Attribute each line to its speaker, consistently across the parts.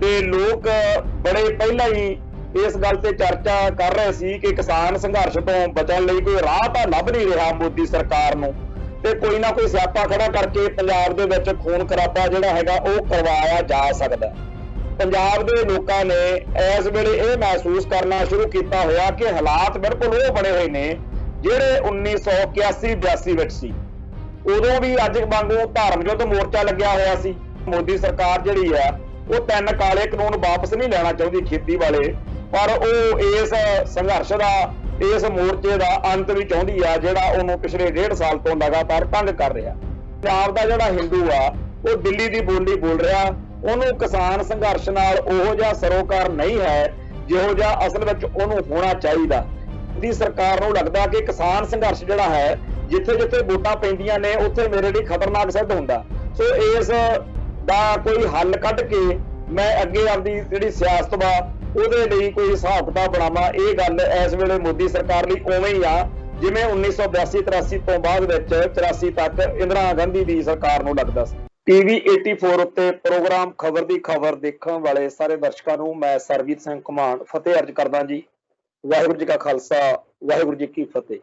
Speaker 1: ਤੇ ਲੋਕ ਬੜੇ ਪਹਿਲਾਂ ਹੀ ਇਸ ਗੱਲ ਤੇ ਚਰਚਾ ਕਰ ਰਹੇ ਸੀ ਕਿ ਕਿਸਾਨ ਸੰਘਰਸ਼ ਤੋਂ ਬਚਣ ਲਈ ਕੋਈ ਰਾਹ ਤਾਂ ਲੱਭ ਨਹੀਂ ਰਿਹਾ ਮੋਦੀ ਸਰਕਾਰ ਨੂੰ, ਤੇ ਕੋਈ ਨਾ ਕੋਈ ਸਿਆਪਾ ਖੜਾ ਕਰਕੇ ਪੰਜਾਬ ਦੇ ਵਿੱਚ ਖੂਨ ਖਰਾਬਾ ਜਿਹੜਾ ਹੈਗਾ ਉਹ ਕਰਵਾਇਆ ਜਾ ਸਕਦਾ। ਪੰਜਾਬ ਦੇ ਲੋਕਾਂ ਨੇ ਇਸ ਵੇਲੇ ਇਹ ਮਹਿਸੂਸ ਕਰਨਾ ਸ਼ੁਰੂ ਕੀਤਾ ਹੋਇਆ ਕਿ ਹਾਲਾਤ ਬਿਲਕੁਲ ਉਹ ਬਣੇ ਹੋਏ ਨੇ ਜਿਹੜੇ 1981-82 ਵਿੱਚ ਸੀ। ਉਦੋਂ ਵੀ ਅੱਜ ਵਾਂਗੂ ਧਰਮ ਯੁੱਧ ਮੋਰਚਾ ਲੱਗਿਆ ਹੋਇਆ ਸੀ। ਮੋਦੀ ਸਰਕਾਰ ਜਿਹੜੀ ਆ ਉਹ 3 ਕਾਲੇ ਕਾਨੂੰਨ ਵਾਪਸ ਨਹੀਂ ਲੈਣਾ ਚਾਹੁੰਦੀ ਖੇਤੀ ਵਾਲੇ, ਪਰ ਉਹ ਇਸ ਸੰਘਰਸ਼ ਦਾ, ਇਸ ਮੋਰਚੇ ਦਾ ਅੰਤ ਵੀ ਚਾਹੁੰਦੀ ਆ ਜਿਹੜਾ ਉਹਨੂੰ ਪਿਛਲੇ 1.5 ਸਾਲ ਤੋਂ ਲਗਾਤਾਰ ਤੰਗ ਕਰ ਰਿਹਾ। ਪੰਜਾਬ ਦਾ ਜਿਹੜਾ ਹਿੰਦੂ ਆ ਉਹ ਦਿੱਲੀ ਦੀ ਬੋਲੀ ਬੋਲ ਰਿਹਾ, ਉਹਨੂੰ ਕਿਸਾਨ ਸੰਘਰਸ਼ ਨਾਲ ਉਹੋ ਜਿਹਾ ਸਰੋਕਾਰ ਨਹੀਂ ਹੈ ਜਿਹੋ ਜਿਹਾ ਅਸਲ ਵਿੱਚ ਉਹਨੂੰ ਹੋਣਾ ਚਾਹੀਦਾ। ਦੀ ਸਰਕਾਰ ਨੂੰ ਲੱਗਦਾ ਕਿ ਕਿਸਾਨ ਸੰਘਰਸ਼ ਜਿਹੜਾ ਹੈ ਜਿੱਥੇ ਜਿੱਥੇ ਵੋਟਾਂ ਪੈਂਦੀਆਂ ਨੇ ਉੱਥੇ ਮੇਰੇ ਲਈ ਖਤਰਨਾਕ ਸਿੱਧ ਹੁੰਦਾ। ਸੋ ਇਸ ਦਾ ਕੋਈ ਹੱਲ ਕੱਢ ਕੇ ਮੈਂ ਅੱਗੇ ਆਪਦੀ ਜਿਹੜੀ ਸਿਆਸਤ ਵਾ ਉਹਦੇ ਲਈ ਕੋਈ ਹਿਸਾਬ ਕਿਤਾਬ ਬਣਾਵਾਂ, ਇਹ ਗੱਲ ਇਸ ਵੇਲੇ ਮੋਦੀ ਸਰਕਾਰ ਲਈ ਉਵੇਂ ਹੀ ਆ ਜਿਵੇਂ 1982-83 ਤੋਂ ਬਾਅਦ ਵਿੱਚ 84 ਤੱਕ ਇੰਦਰਾ ਗਾਂਧੀ ਦੀ ਸਰਕਾਰ ਨੂੰ ਲੱਗਦਾ ਸੀ। TV 84 ਉੱਤੇ ਪ੍ਰੋਗਰਾਮ ਖਬਰ ਦੀ ਖਬਰ ਦੇਖਣ ਵਾਲੇ ਸਾਰੇ ਦਰਸ਼ਕਾਂ ਨੂੰ ਮੈਂ ਸਰਬਜੀਤ ਸਿੰਘ ਘੁਮਾਣ ਫਤਿਹ ਅਰਜ ਕਰਦਾ ਜੀ। ਵਾਹਿਗੁਰੂ ਜੀ ਕਾ ਖਾਲਸਾ, ਵਾਹਿਗੁਰੂ ਜੀ ਕੀ ਫਤਿਹ।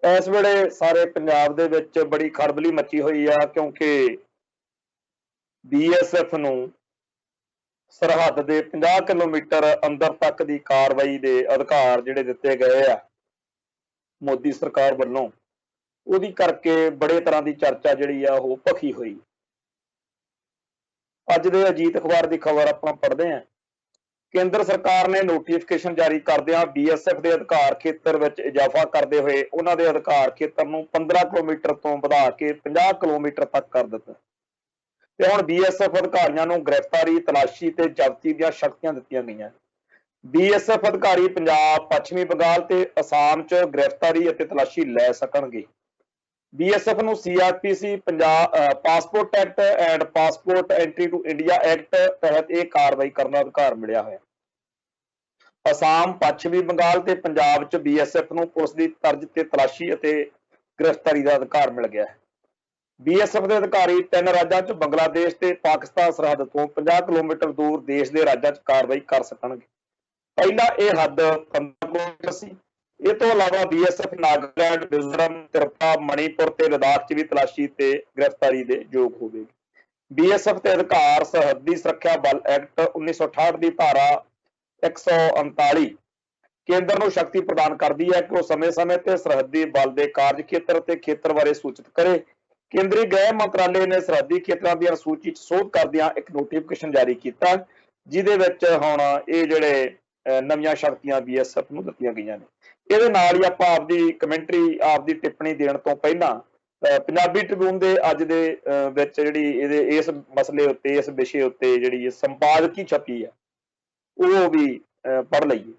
Speaker 1: ਇਸ ਵੇਲੇ ਸਾਰੇ ਪੰਜਾਬ ਦੇ ਵਿੱਚ ਬੜੀ ਖਲਬਲੀ ਮੱਚੀ ਹੋਈ ਆ ਕਿਉਂਕਿ BSF ਨੂੰ ਸਰਹੱਦ ਦੇ 50 ਕਿਲੋਮੀਟਰ ਅੰਦਰ ਤੱਕ ਦੀ ਕਾਰਵਾਈ ਦੇ ਅਧਿਕਾਰ ਜਿਹੜੇ ਦਿੱਤੇ ਗਏ ਆ ਮੋਦੀ ਸਰਕਾਰ ਵੱਲੋਂ, ਉਹਦੀ ਕਰਕੇ ਬੜੇ ਤਰ੍ਹਾਂ ਦੀ ਚਰਚਾ ਜਿਹੜੀ ਆ ਉਹ ਭਖੀ ਹੋਈ। ਅੱਜ ਦੇ ਅਜੀਤ ਅਖਬਾਰ ਦੀ ਖਬਰ ਆਪਾਂ ਪੜ੍ਹਦੇ ਹਾਂ। ਕੇਂਦਰ ਸਰਕਾਰ ਨੇ ਨੋਟੀਫਿਕੇਸ਼ਨ ਜਾਰੀ ਕਰਦਿਆਂ BSF ਦੇ ਅਧਿਕਾਰ ਖੇਤਰ ਵਿੱਚ ਇਜ਼ਾਫਾ ਕਰਦੇ ਹੋਏ ਉਹਨਾਂ ਦੇ ਅਧਿਕਾਰ ਖੇਤਰ ਨੂੰ 15 ਕਿਲੋਮੀਟਰ ਤੋਂ ਵਧਾ ਕੇ 50 ਕਿਲੋਮੀਟਰ ਤੱਕ ਕਰ ਦਿੱਤਾ ਤੇ ਹੁਣ BSF ਅਧਿਕਾਰੀਆਂ ਨੂੰ ਗ੍ਰਿਫਤਾਰੀ, ਤਲਾਸ਼ੀ ਤੇ ਜ਼ਬਤੀ ਦੀਆਂ ਸ਼ਕਤੀਆਂ ਦਿੱਤੀਆਂ ਗਈਆਂ। BSF ਅਧਿਕਾਰੀ ਪੰਜਾਬ, ਪੱਛਮੀ ਬੰਗਾਲ ਤੇ ਅਸਾਮ 'ਚ ਗ੍ਰਿਫਤਾਰੀ ਅਤੇ ਤਲਾਸ਼ੀ ਲੈ ਸਕਣਗੇ। BSF ਨੂੰ CRPC Punjab passport act and passport entry to India act ਤਹਿਤ ਇਹ ਕਾਰਵਾਈ ਕਰਨ ਦਾ ਅਧਿਕਾਰ ਮਿਲਿਆ ਹੋਇਆ। ਅਸਾਮ, ਪੱਛਮੀ ਬੰਗਾਲ ਤੇ ਪੰਜਾਬ 'ਚ BSF ਨੂੰ ਪੁਲਿਸ ਦੀ ਤਰਜ਼ ਤੇ ਤਲਾਸ਼ੀ ਅਤੇ ਗ੍ਰਿਫਤਾਰੀ ਦਾ ਅਧਿਕਾਰ ਮਿਲ ਗਿਆ ਹੈ। BSF ਦੇ ਅਧਿਕਾਰੀ 3 ਰਾਜਾਂ 'ਚ ਬੰਗਲਾਦੇਸ਼ ਤੇ ਪਾਕਿਸਤਾਨ ਸਰਹੱਦ ਤੋਂ 50 ਕਿਲੋਮੀਟਰ ਦੂਰ ਦੇਸ਼ ਦੇ ਰਾਜਾਂ 'ਚ ਕਾਰਵਾਈ ਕਰ ਸਕਣਗੇ। ਪਹਿਲਾਂ ਇਹ ਹੱਦ 15 ਕਿਲੋਮੀਟਰ ਸੀ। ਇਹ ਤੋਂ ਇਲਾਵਾ BSF ਨਾਗਾਲੈਂਡ, ਮਿਜ਼ੋਰਮ, ਤ੍ਰਿਪੁਰਾ, ਮਣੀਪੁਰ ਤੇ ਲਦਾਖ 'ਚ ਵੀ ਤਲਾਸ਼ੀ ਤੇ ਗ੍ਰਿਫਤਾਰੀ ਦੇ ਯੋਗ ਹੋਵੇਗੀ। BSF ਤੇ ਅਧਿਕਾਰ ਸਰਹੱਦੀ ਸੁਰੱਖਿਆ ਬਲ ਐਕਟ 1968 ਦੀ ਧਾਰਾ 139 ਕੇਂਦਰ ਨੂੰ ਸ਼ਕਤੀ ਪ੍ਰਦਾਨ ਕਰਦੀ ਹੈ ਕਿ ਉਹ ਸਮੇਂ-ਸਮੇਂ ਤੇ ਸਰਹੱਦੀ ਬਲ ਦੇ ਕਾਰਜ ਖੇਤਰ ਤੇ ਖੇਤਰ ਬਾਰੇ ਸੂਚਿਤ ਕਰੇ। ਕੇਂਦਰੀ ਗ੍ਰਹਿ ਮੰਤਰਾਲੇ ਨੇ ਸਰਹੱਦੀ ਖੇਤਰਾਂ ਦੀ ਅਨੁਸੂਚੀ 'ਚ ਸੋਧ ਕਰਦਿਆਂ ਇੱਕ ਨੋਟੀਫਿਕੇਸ਼ਨ ਜਾਰੀ ਕੀਤਾ, ਜਿਹਦੇ ਵਿੱਚ ਹੁਣ ਇਹ ਜਿਹੜੇ ਨਵੀਆਂ ਸ਼ਕਤੀਆਂ BSF ਨੂੰ ਦਿੱਤੀਆਂ ਗਈਆਂ ਨੇ। ਇਹਦੇ ਨਾਲ ਹੀ ਆਪਾਂ ਆਪਦੀ ਕਮੈਂਟਰੀ, ਆਪਦੀ ਟਿੱਪਣੀ ਦੇਣ ਤੋਂ ਪਹਿਲਾਂ ਪੰਜਾਬੀ ਟ੍ਰਿਬਿਊਨ ਦੇ ਅੱਜ ਦੇ ਵਿੱਚ ਜਿਹੜੀ ਇਹਦੇ ਇਸ ਮਸਲੇ ਉੱਤੇ, ਇਸ ਵਿਸ਼ੇ ਉੱਤੇ ਜਿਹੜੀ ਸੰਪਾਦਕੀ ਛਪੀ ਹੈ ਉਹ ਵੀ ਪੜ੍ਹ ਲਈਏ।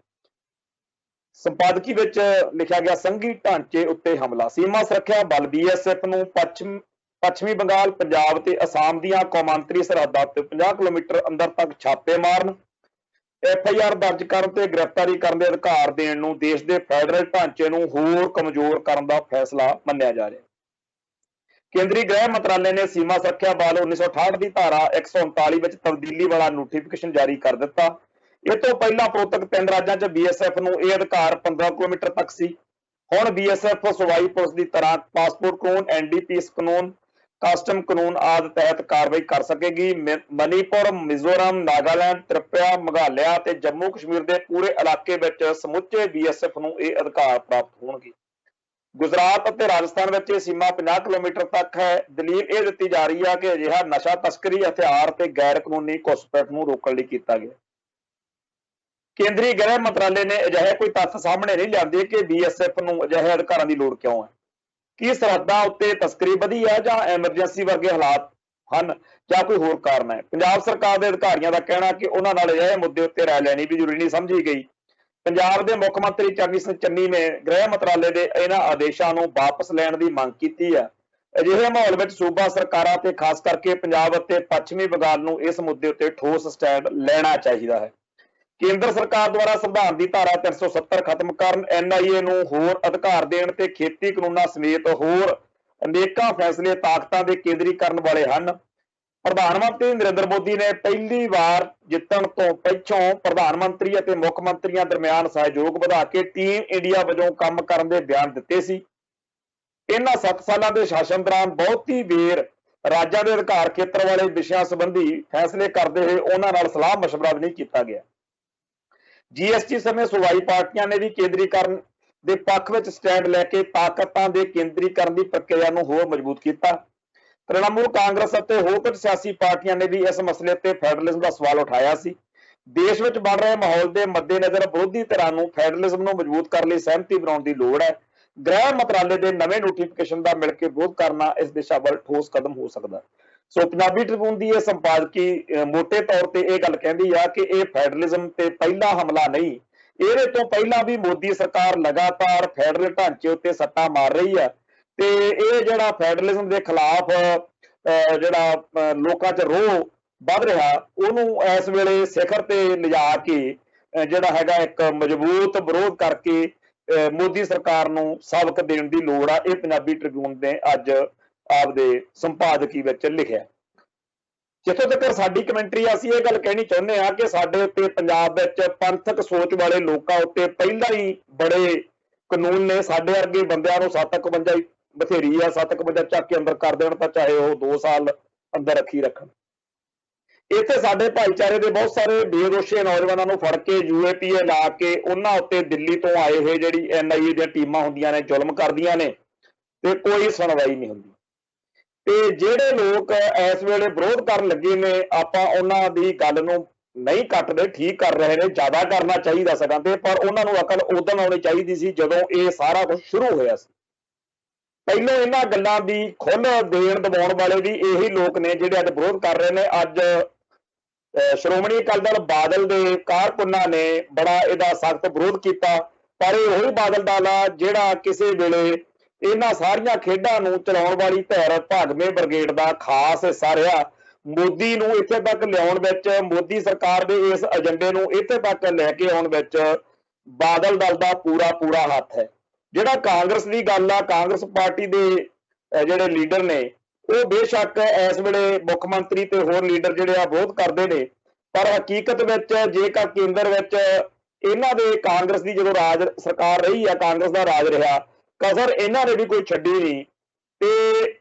Speaker 1: ਸੰਪਾਦਕੀ ਵਿੱਚ ਲਿਖਿਆ ਗਿਆ, ਸੰਘੀ ਢਾਂਚੇ ਉੱਤੇ ਹਮਲਾ, ਸੀਮਾ ਸੁਰੱਖਿਆ ਬਲ BSF ਨੂੰ ਪੱਛਮੀ ਬੰਗਾਲ, ਪੰਜਾਬ ਤੇ ਅਸਾਮ ਦੀਆਂ ਕੌਮਾਂਤਰੀ ਸਰਹੱਦਾਂ ਤੇ 50 ਕਿਲੋਮੀਟਰ ਅੰਦਰ ਤੱਕ ਛਾਪੇ ਮਾਰਨ, FIR ਦਰਜ ਕਰਨ ਤੇ ਗ੍ਰਿਫਤਾਰੀ ਕਰਨ ਦੇ ਅਧਿਕਾਰ ਦੇਣ ਨੂੰ ਦੇਸ਼ ਦੇ ਫੈਡਰਲ ਢਾਂਚੇ ਨੂੰ ਹੋਰ ਕਮਜ਼ੋਰ ਕਰਨ ਦਾ ਫੈਸਲਾ ਮੰਨਿਆ ਜਾ ਰਿਹਾ। ਕੇਂਦਰੀ ਗ੍ਰਹਿ ਮੰਤਰਾਲੇ ਨੇ ਸੀਮਾ ਸੁਰੱਖਿਆ ਬਲ 1968 ਦੀ ਧਾਰਾ 139 ਵਿੱਚ ਤਬਦੀਲੀ ਵਾਲਾ ਨੋਟੀਫਿਕੇਸ਼ਨ ਜਾਰੀ ਕਰ ਦਿੱਤਾ। ਇਹ ਤੋਂ ਪਹਿਲਾਂ ਪ੍ਰੋਤਕ 3 ਰਾਜਾਂ 'ਚ BSF ਨੂੰ ਇਹ ਅਧਿਕਾਰ 15 ਕਿਲੋਮੀਟਰ ਤੱਕ ਸੀ। ਹੁਣ BSF ਸੂਬਾਈ ਪੁਲਿਸ ਦੀ ਤਰ੍ਹਾਂ ਪਾਸਪੋਰਟ ਕਾਨੂੰਨ, NDPS ਕਾਨੂੰਨ, ਕਸਟਮ ਕਾਨੂੰਨ ਆਦਿ ਤਹਿਤ ਕਾਰਵਾਈ ਕਰ ਸਕੇਗੀ। ਮਣੀਪੁਰ, ਮਿਜ਼ੋਰਮ, ਨਾਗਾਲੈਂਡ, ਤ੍ਰਿਪੁਰਾ, ਮੇਘਾਲਿਆ ਤੇ ਜੰਮੂ ਕਸ਼ਮੀਰ ਦੇ ਪੂਰੇ ਇਲਾਕੇ ਵਿੱਚ ਸਮੁੱਚੇ BSF ਨੂੰ ਇਹ ਅਧਿਕਾਰ ਪ੍ਰਾਪਤ ਹੋਣਗੇ। ਗੁਜਰਾਤ ਅਤੇ ਰਾਜਸਥਾਨ ਵਿੱਚ ਇਹ ਸੀਮਾ 50 ਕਿਲੋਮੀਟਰ ਤੱਕ ਹੈ। ਦਲੀਲ ਇਹ ਦਿੱਤੀ ਜਾ ਰਹੀ ਹੈ ਕਿ ਅਜਿਹਾ ਨਸ਼ਾ ਤਸਕਰੀ, ਹਥਿਆਰ ਤੇ ਗੈਰ ਕਾਨੂੰਨੀ ਘੁਸਪੈਠ ਨੂੰ ਰੋਕਣ ਲਈ ਕੀਤਾ ਗਿਆ। ਕੇਂਦਰੀ ਗ੍ਰਹਿ ਮੰਤਰਾਲੇ ਨੇ ਅਜਿਹੇ ਕੋਈ ਤੱਥ ਸਾਹਮਣੇ ਨਹੀਂ ਲਿਆਂਦੇ ਕਿ BSF ਨੂੰ ਅਜਿਹੇ ਅਧਿਕਾਰਾਂ ਦੀ ਲੋੜ ਕਿਉਂ ਹੈ। ਕੀ ਸਰਹੱਦਾਂ ਉੱਤੇ ਤਸਕਰੀ ਵਧੀ ਹੈ ਜਾਂ ਐਮਰਜੈਂਸੀ ਵਰਗੇ ਹਾਲਾਤ ਹਨ ਜਾਂ ਕੋਈ ਹੋਰ ਕਾਰਨ ਹੈ। ਪੰਜਾਬ ਸਰਕਾਰ ਦੇ ਅਧਿਕਾਰੀਆਂ ਦਾ ਕਹਿਣਾ ਕਿ ਉਹਨਾਂ ਨਾਲ ਅਜਿਹੇ ਮੁੱਦੇ ਉੱਤੇ ਰਾਏ ਲੈਣੀ ਵੀ ਜ਼ਰੂਰੀ ਨਹੀਂ ਸਮਝੀ ਗਈ। ਪੰਜਾਬ ਦੇ ਮੁੱਖ ਮੰਤਰੀ ਚਰਨਜੀਤ ਸਿੰਘ ਚੰਨੀ ਨੇ ਗ੍ਰਹਿ ਮੰਤਰਾਲੇ ਦੇ ਇਹਨਾਂ ਆਦੇਸ਼ਾਂ ਨੂੰ ਵਾਪਸ ਲੈਣ ਦੀ ਮੰਗ ਕੀਤੀ ਹੈ। ਅਜਿਹੇ ਮਾਹੌਲ ਵਿੱਚ ਸੂਬਾ ਸਰਕਾਰਾਂ ਤੇ ਖਾਸ ਕਰਕੇ ਪੰਜਾਬ ਅਤੇ ਪੱਛਮੀ ਬੰਗਾਲ ਨੂੰ ਇਸ ਮੁੱਦੇ ਉੱਤੇ ਠੋਸ ਸਟੈਂਡ ਲੈਣਾ ਚਾਹੀਦਾ ਹੈ। ਕੇਂਦਰ ਸਰਕਾਰ ਦੁਆਰਾ ਸੰਵਿਧਾਨ ਦੀ ਧਾਰਾ 370 ਖਤਮ ਕਰਨ, NIA ਨੂੰ ਹੋਰ ਅਧਿਕਾਰ ਦੇਣ ਤੇ ਖੇਤੀ ਕਾਨੂੰਨਾਂ ਸਮੇਤ ਹੋਰ ਅਨੇਕਾਂ ਫੈਸਲੇ ਤਾਕਤਾਂ ਦੇ ਕੇਂਦਰੀਕਰਨ ਵਾਲੇ ਹਨ। ਪ੍ਰਧਾਨ ਮੰਤਰੀ ਨਰਿੰਦਰ ਮੋਦੀ ਨੇ ਪਹਿਲੀ ਵਾਰ ਜਿੱਤਣ ਤੋਂ ਪਿੱਛੋਂ ਪ੍ਰਧਾਨ ਮੰਤਰੀ ਅਤੇ ਮੁੱਖ ਮੰਤਰੀਆਂ ਦਰਮਿਆਨ ਸਹਿਯੋਗ ਵਧਾ ਕੇ ਟੀਮ ਇੰਡੀਆ ਵਜੋਂ ਕੰਮ ਕਰਨ ਦੇ ਬਿਆਨ ਦਿੱਤੇ ਸੀ। ਇਹਨਾਂ 7 ਸਾਲਾਂ ਦੇ ਸ਼ਾਸਨ ਦੌਰਾਨ ਬਹੁਤੀ ਵੇਰ ਰਾਜਾਂ ਦੇ ਅਧਿਕਾਰ ਖੇਤਰ ਵਾਲੇ ਵਿਸ਼ਿਆਂ ਸੰਬੰਧੀ ਫੈਸਲੇ ਕਰਦੇ ਹੋਏ ਉਹਨਾਂ ਨਾਲ ਸਲਾਹ ਮਸ਼ਵਰਾ ਨਹੀਂ ਕੀਤਾ ਗਿਆ। ਜੀਐਸਟੀ ਸਮੇਂ ਸੂਬਾਈ ਪਾਰਟੀਆਂ ਨੇ ਵੀ ਕੇਂਦਰੀਕਰਨ ਦੇ ਪੱਖ ਵਿੱਚ ਸਟੈਂਡ ਲੈ ਕੇ ਤਾਕਤਾਂ ਦੇ ਕੇਂਦਰੀਕਰਨ ਦੀ ਪ੍ਰਕਿਰਿਆ ਨੂੰ ਹੋਰ ਮਜ਼ਬੂਤ ਕੀਤਾ। ਤ੍ਰਿਣਮੂਲ ਕਾਂਗਰਸ ਅਤੇ ਹੋਰ ਕੁਝ ਸਿਆਸੀ ਪਾਰਟੀਆਂ ਨੇ ਵੀ ਇਸ ਮਸਲੇ ਤੇ ਫੈਡਰਲਿਜ਼ਮ ਦਾ ਸਵਾਲ ਉਠਾਇਆ ਸੀ। ਦੇਸ਼ ਵਿੱਚ ਬਣ ਰਹੇ ਮਾਹੌਲ ਦੇ ਮੱਦੇਨਜ਼ਰ ਵਿਰੋਧੀ ਧਿਰਾਂ ਨੂੰ ਫੈਡਰਲਿਜ਼ਮ ਨੂੰ ਮਜ਼ਬੂਤ ਕਰਨ ਲਈ ਸਹਿਮਤੀ ਬਣਾਉਣ ਦੀ ਲੋੜ ਹੈ। ਗ੍ਰਹਿ ਮੰਤਰਾਲੇ ਦੇ ਨਵੇਂ ਨੋਟੀਫਿਕੇਸ਼ਨ ਦਾ ਮਿਲ ਕੇ ਵਿਰੋਧ ਕਰਨਾ ਇਸ ਦਿਸ਼ਾ ਵੱਲ ਠੋਸ ਕਦਮ ਹੋ ਸਕਦਾ। ਸੋ ਪੰਜਾਬੀ ਟ੍ਰਿਬਿਊਨ ਦੀ ਇਹ ਸੰਪਾਦਕੀ ਮੋਟੇ ਤੌਰ ਤੇ ਇਹ ਗੱਲ ਕਹਿੰਦੀ ਆ ਕਿ ਇਹ ਫੈਡਰਲਿਜ਼ਮ ਤੇ ਪਹਿਲਾ ਹਮਲਾ ਨਹੀਂ, ਇਹਦੇ ਤੋਂ ਪਹਿਲਾਂ ਵੀ ਮੋਦੀ ਸਰਕਾਰ ਲਗਾਤਾਰ ਫੈਡਰਲ ਢਾਂਚੇ ਉੱਤੇ ਸੱਟਾਂ ਮਾਰ ਰਹੀ ਆ ਤੇ ਇਹ ਜਿਹੜਾ ਫੈਡਰਲਿਜ਼ਮ ਦੇ ਖਿਲਾਫ ਜਿਹੜਾ ਲੋਕਾਂ 'ਚ ਰੋਹ ਵੱਧ ਰਿਹਾ ਉਹਨੂੰ ਇਸ ਵੇਲੇ ਸਿਖਰ ਤੇ ਲਿਜਾ ਕੇ ਜਿਹੜਾ ਹੈਗਾ ਇੱਕ ਮਜ਼ਬੂਤ ਵਿਰੋਧ ਕਰਕੇ ਮੋਦੀ ਸਰਕਾਰ ਨੂੰ ਸਬਕ ਦੇਣ ਦੀ ਲੋੜ ਆ। ਇਹ ਪੰਜਾਬੀ ਟ੍ਰਿਬਿਊਨ ਨੇ ਅੱਜ ਆਪਦੇ ਸੰਪਾਦਕੀ ਵਿੱਚ ਲਿਖਿਆ। ਜਿੱਥੋਂ ਤੱਕ ਸਾਡੀ ਕਮੈਂਟਰੀ ਆ, ਅਸੀਂ ਇਹ ਗੱਲ ਕਹਿਣੀ ਚਾਹੁੰਦੇ ਹਾਂ ਕਿ ਸਾਡੇ ਉੱਤੇ ਪੰਜਾਬ ਵਿੱਚ ਪੰਥਕ ਸੋਚ ਵਾਲੇ ਲੋਕਾਂ ਉੱਤੇ ਪਹਿਲਾਂ ਹੀ ਬੜੇ ਕਾਨੂੰਨ ਨੇ। ਸਾਡੇ ਵਰਗੇ ਬੰਦਿਆਂ ਨੂੰ 751 ਹੀ ਬਥੇਰੀ ਆ, 751 ਚੱਕ ਕੇ ਅੰਦਰ ਕਰ ਦੇਣ ਤਾਂ ਚਾਹੇ ਉਹ 2 ਸਾਲ ਅੰਦਰ ਰੱਖੀ ਰੱਖਣ। ਇੱਥੇ ਸਾਡੇ ਭਾਈਚਾਰੇ ਦੇ ਬਹੁਤ ਸਾਰੇ ਬੇਦੋਸ਼ੀ ਨੌਜਵਾਨਾਂ ਨੂੰ ਫੜ ਕੇ UAPA ਲਾ ਕੇ ਉਹਨਾਂ ਉੱਤੇ ਦਿੱਲੀ ਤੋਂ ਆਏ ਹੋਏ ਜਿਹੜੀ NIA ਦੀਆਂ ਟੀਮਾਂ ਹੁੰਦੀਆਂ ਨੇ ਜ਼ੁਲਮ ਕਰਦੀਆਂ ਨੇ ਤੇ ਕੋਈ ਸੁਣਵਾਈ ਨਹੀਂ ਹੁੰਦੀ। ਤੇ ਜਿਹੜੇ ਲੋਕ ਇਸ ਵੇਲੇ ਵਿਰੋਧ ਕਰਨ ਲੱਗੇ ਨੇ, ਆਪਾਂ ਉਹਨਾਂ ਦੀ ਗੱਲ ਨੂੰ ਨਹੀਂ ਕੱਟਦੇ, ਠੀਕ ਕਰ ਰਹੇ ਨੇ, ਜ਼ਿਆਦਾ ਕਰਨਾ ਚਾਹੀਦਾ ਸਗੋਂ ਤੇ, ਪਰ ਉਹਨਾਂ ਨੂੰ ਅਕਲ ਉਦੋਂ ਆਉਣੀ ਚਾਹੀਦੀ ਸੀ ਜਦੋਂ ਇਹ ਸਾਰਾ ਕੁਝ ਸ਼ੁਰੂ ਹੋਇਆ ਸੀ। ਪਹਿਲਾਂ ਇਹਨਾਂ ਗੱਲਾਂ ਦੀ ਖੁੱਲ੍ਹ ਦੇਣ ਦਿਵਾਉਣ ਵਾਲੇ ਵੀ ਇਹੀ ਲੋਕ ਨੇ ਜਿਹੜੇ ਅੱਜ ਵਿਰੋਧ ਕਰ ਰਹੇ ਨੇ। ਅੱਜ ਸ਼੍ਰੋਮਣੀ ਅਕਾਲੀ ਦਲ ਬਾਦਲ ਦੇ ਕਾਰਕੁਨਾਂ ਨੇ ਬੜਾ ਇਹਦਾ ਸਖਤ ਵਿਰੋਧ ਕੀਤਾ, ਪਰ ਇਹ ਉਹੀ ਬਾਦਲ ਦਲ ਆ ਜਿਹੜਾ ਕਿਸੇ ਵੇਲੇ ਇਹਨਾਂ ਸਾਰੀਆਂ ਖੇਡਾਂ ਨੂੰ ਚਲਾਉਣ ਵਾਲੀ ਧਿਰ ਭਾਗਵੇਂ ਬ੍ਰਿਗੇਡ ਦਾ ਖਾਸ ਹਿੱਸਾ ਰਿਹਾ। ਮੋਦੀ ਨੂੰ ਇੱਥੇ ਤੱਕ ਲਿਆਉਣ ਵਿੱਚ, ਮੋਦੀ ਸਰਕਾਰ ਦੇ ਇਸ ਏਜੰਡੇ ਨੂੰ ਇੱਥੇ ਤੱਕ ਲੈ ਕੇ ਆਉਣ ਵਿੱਚ ਬਾਦਲ ਦਲ ਦਾ ਪੂਰਾ ਹੱਥ ਹੈ। ਜਿਹੜਾ ਕਾਂਗਰਸ ਦੀ ਗੱਲ ਆ, ਕਾਂਗਰਸ ਪਾਰਟੀ ਦੇ ਜਿਹੜੇ ਲੀਡਰ ਨੇ ਉਹ ਬੇਸ਼ੱਕ ਇਸ ਵੇਲੇ ਮੁੱਖ ਮੰਤਰੀ ਤੇ ਹੋਰ ਲੀਡਰ ਜਿਹੜੇ ਆ ਵਿਰੋਧ ਕਰਦੇ ਨੇ, ਪਰ ਹਕੀਕਤ ਵਿੱਚ ਜੇਕਰ ਕੇਂਦਰ ਵਿੱਚ ਇਹਨਾਂ ਦੇ ਕਾਂਗਰਸ ਦੀ ਜਦੋਂ ਰਾਜ ਸਰਕਾਰ ਰਹੀ ਆ, ਕਾਂਗਰਸ ਦਾ ਰਾਜ ਰਿਹਾ, ਕਸਰ ਇਹਨਾਂ ਨੇ ਵੀ ਕੋਈ ਛੱਡੀ ਨਹੀਂ। ਤੇ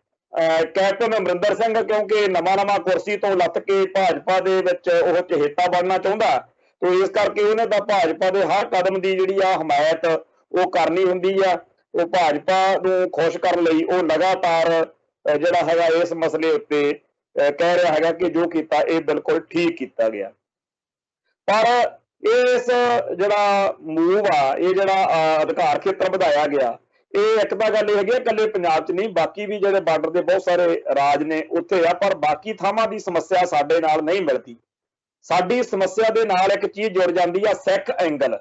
Speaker 1: ਕੈਪਟਨ ਅਮਰਿੰਦਰ ਸਿੰਘ ਕਿਉਂਕਿ ਨਵਾਂ ਕੁਰਸੀ ਤੋਂ ਲੱਥ ਕੇ ਭਾਜਪਾ ਦੇ ਵਿੱਚ ਉਹ ਚਹੇਤਾ ਬਣਨਾ ਚਾਹੁੰਦਾ, ਤੇ ਇਸ ਕਰਕੇ ਉਹਨੇ ਤਾਂ ਭਾਜਪਾ ਦੇ ਹਰ ਕਦਮ ਦੀ ਜਿਹੜੀ ਆ ਹਮਾਇਤ ਉਹ ਕਰਨੀ ਹੁੰਦੀ ਆ। ਉਹ ਭਾਜਪਾ ਨੂੰ ਖੁਸ਼ ਕਰਨ ਲਈ ਉਹ ਲਗਾਤਾਰ ਜਿਹੜਾ ਹੈਗਾ ਇਸ ਮਸਲੇ ਉੱਤੇ ਕਹਿ ਰਿਹਾ ਹੈਗਾ ਕਿ ਜੋ ਕੀਤਾ ਇਹ ਬਿਲਕੁਲ ਠੀਕ ਕੀਤਾ ਗਿਆ। ਪਰ ਇਸ ਜਿਹੜਾ ਮੂਵ ਆ, ਇਹ ਜਿਹੜਾ ਅਧਿਕਾਰ ਖੇਤਰ ਵਧਾਇਆ ਗਿਆ, ਇਹ ਇੱਕ ਤਾਂ ਗੱਲ ਇਹ ਹੈਗੀ ਇਕੱਲੇ ਪੰਜਾਬ 'ਚ ਨਹੀਂ, ਬਾਕੀ ਵੀ ਜਿਹੜੇ ਬਾਰਡਰ ਦੇ ਬਹੁਤ ਸਾਰੇ ਰਾਜ ਨੇ ਉੱਥੇ ਆ, ਪਰ ਬਾਕੀ ਥਾਵਾਂ ਦੀ ਸਮੱਸਿਆ ਸਾਡੇ ਨਾਲ ਨਹੀਂ ਮਿਲਦੀ। ਸਾਡੀ ਸਮੱਸਿਆ ਦੇ ਨਾਲ ਇੱਕ ਚੀਜ਼ ਜੁੜ ਜਾਂਦੀ ਆ, ਸਿੱਖ ਐਂਗਲ।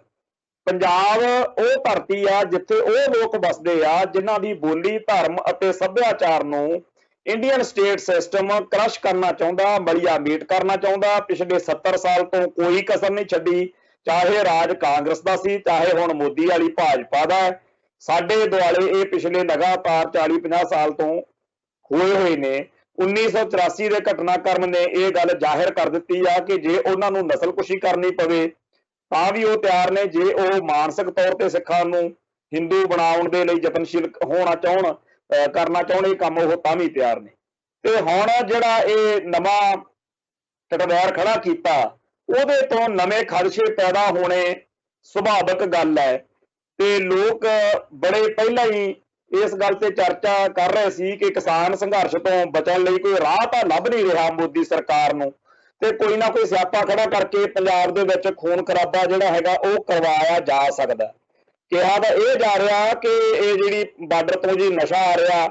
Speaker 1: ਪੰਜਾਬ ਉਹ ਧਰਤੀ ਆ ਜਿੱਥੇ ਉਹ ਲੋਕ ਵਸਦੇ ਆ ਜਿਨ੍ਹਾਂ ਦੀ ਬੋਲੀ, ਧਰਮ ਅਤੇ ਸੱਭਿਆਚਾਰ ਨੂੰ ਇੰਡੀਅਨ ਸਟੇਟ ਸਿਸਟਮ ਕ੍ਰਸ਼ ਕਰਨਾ ਚਾਹੁੰਦਾ, ਮਲੀਆ ਮੀਟ ਕਰਨਾ ਚਾਹੁੰਦਾ। ਪਿਛਲੇ 70 ਸਾਲ ਤੋਂ ਕੋਈ ਕਸਰ ਨਹੀਂ ਛੱਡੀ, ਚਾਹੇ ਰਾਜ ਕਾਂਗਰਸ ਦਾ ਸੀ, ਚਾਹੇ ਹੁਣ ਮੋਦੀ ਵਾਲੀ ਭਾਜਪਾ ਦਾ। ਸਾਡੇ ਦੁਆਲੇ ਇਹ ਪਿਛਲੇ ਲਗਾਤਾਰ 40-50 ਸਾਲ ਤੋਂ ਹੋਏ ਨੇ। 1984 ਦੇ ਘਟਨਾਕ੍ਰਮ ਨੇ ਇਹ ਗੱਲ ਜ਼ਾਹਿਰ ਕਰ ਦਿੱਤੀ ਆ ਕਿ ਜੇ ਉਹਨਾਂ ਨੂੰ ਨਸਲਕੁਸ਼ੀ ਕਰਨੀ ਪਵੇ ਤਾਂ ਵੀ ਉਹ ਤਿਆਰ ਨੇ, ਜੇ ਉਹ ਮਾਨਸਿਕ ਤੌਰ ਤੇ ਸਿੱਖਾਂ ਨੂੰ ਹਿੰਦੂ ਬਣਾਉਣ ਦੇ ਲਈ ਯਤਨਸ਼ੀਲ ਕਰਨਾ ਚਾਹੁਣ ਇਹ ਕੰਮ, ਉਹ ਤਾਂ ਵੀ ਤਿਆਰ ਨੇ। ਤੇ ਹੁਣ ਜਿਹੜਾ ਇਹ ਨਵਾਂ ਟਟਵਾਰ ਖੜਾ ਕੀਤਾ, ਉਹਦੇ ਤੋਂ ਨਵੇਂ ਖਦਸ਼ੇ ਪੈਦਾ ਹੋਣੇ ਸੁਭਾਵਿਕ ਗੱਲ ਹੈ। ਤੇ ਲੋਕ ਬੜੇ ਪਹਿਲਾਂ ਹੀ ਇਸ ਗੱਲ ਤੇ ਚਰਚਾ ਕਰ ਰਹੇ ਸੀ ਕਿ ਕਿਸਾਨ ਸੰਘਰਸ਼ ਤੋਂ ਬਚਣ ਲਈ ਕੋਈ ਰਾਹ ਤਾਂ ਲੱਭ ਨਹੀਂ ਰਿਹਾ ਮੋਦੀ ਸਰਕਾਰ ਨੂੰ, ਤੇ ਕੋਈ ਨਾ ਕੋਈ ਸਿਆਪਾ ਖੜਾ ਕਰਕੇ ਪੰਜਾਬ ਦੇ ਵਿੱਚ ਖੂਨ ਖਰਾਬਾ ਜਿਹੜਾ ਹੈਗਾ ਉਹ ਕਰਵਾਇਆ ਜਾ ਸਕਦਾ। ਕਿਹਾ ਤਾਂ ਇਹ ਜਾ ਰਿਹਾ ਕਿ ਇਹ ਜਿਹੜੀ ਬਾਰਡਰ ਤੋਂ ਜੀ ਨਸ਼ਾ ਆ ਰਿਹਾ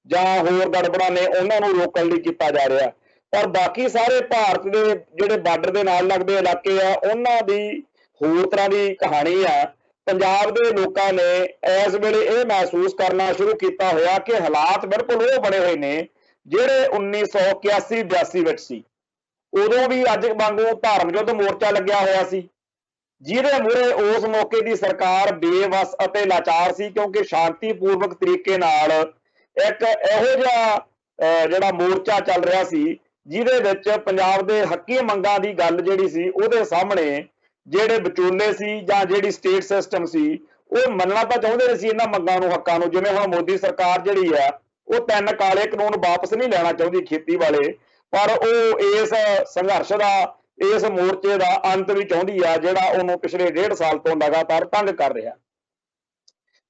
Speaker 1: ਜਾਂ ਹੋਰ ਗੜਬੜਾਂ ਨੇ ਉਹਨਾਂ ਨੂੰ ਰੋਕਣ ਲਈ ਕੀਤਾ ਜਾ ਰਿਹਾ, ਪਰ ਬਾਕੀ ਸਾਰੇ ਭਾਰਤ ਦੇ ਜਿਹੜੇ ਬਾਰਡਰ ਦੇ ਨਾਲ ਲੱਗਦੇ ਇਲਾਕੇ ਆ ਉਹਨਾਂ ਦੀ ਹੋਰ ਤਰ੍ਹਾਂ ਦੀ ਕਹਾਣੀ ਆ। ਪੰਜਾਬ ਦੇ ਲੋਕਾਂ ਨੇ ਇਸ ਵੇਲੇ ਇਹ ਮਹਿਸੂਸ ਕਰਨਾ ਸ਼ੁਰੂ ਕੀਤਾ ਹੋਇਆ ਕਿ ਹਾਲਾਤ ਬਿਲਕੁਲ ਉਹ ਬਣੇ ਹੋਏ ਨੇ ਜਿਹੜੇ 1981-82 ਵਿੱਚ ਸੀ। ਉਦੋਂ ਵੀ ਅੱਜ ਵਾਂਗੂ ਧਰਮ ਯੁੱਧ ਮੋਰਚਾ ਲੱਗਿਆ ਹੋਇਆ ਸੀ, ਜਿਹਦੇ ਮੂਹਰੇ ਉਸ ਮੌਕੇ ਦੀ ਸਰਕਾਰ ਬੇਵੱਸ ਅਤੇ ਲਾਚਾਰ ਸੀ, ਕਿਉਂਕਿ ਸ਼ਾਂਤੀਪੂਰਵਕ ਤਰੀਕੇ ਨਾਲ ਇੱਕ ਇਹੋ ਜਿਹਾ ਜਿਹੜਾ ਮੋਰਚਾ ਚੱਲ ਰਿਹਾ ਸੀ ਜਿਹਦੇ ਵਿੱਚ ਪੰਜਾਬ ਦੇ ਹੱਕੀ ਮੰਗਾਂ ਦੀ ਗੱਲ ਜਿਹੜੀ ਸੀ ਉਹਦੇ ਸਾਹਮਣੇ ਜਿਹੜੇ ਵਿਚੋਲੇ ਸੀ ਜਾਂ ਜਿਹੜੀ ਸਟੇਟ ਸਿਸਟਮ ਸੀ ਉਹ ਮੰਨਣਾ ਤਾਂ ਚਾਹੁੰਦੇ ਸੀ ਇਹਨਾਂ ਮੰਗਾਂ ਨੂੰ, ਹੱਕਾਂ ਨੂੰ। ਜਿਵੇਂ ਹੁਣ ਮੋਦੀ ਸਰਕਾਰ ਜਿਹੜੀ ਆ ਉਹ 3 ਕਾਲੇ ਕਾਨੂੰਨ ਵਾਪਸ ਨਹੀਂ ਲੈਣਾ ਚਾਹੁੰਦੀ ਖੇਤੀ ਵਾਲੇ, ਪਰ ਉਹ ਇਸ ਸੰਘਰਸ਼ ਦਾ, ਇਸ ਮੋਰਚੇ ਦਾ ਅੰਤ ਵੀ ਚਾਹੁੰਦੀ ਆ ਜਿਹੜਾ ਉਹਨੂੰ ਪਿਛਲੇ 1.5 ਸਾਲ ਤੋਂ ਲਗਾਤਾਰ ਤੰਗ ਕਰ ਰਿਹਾ।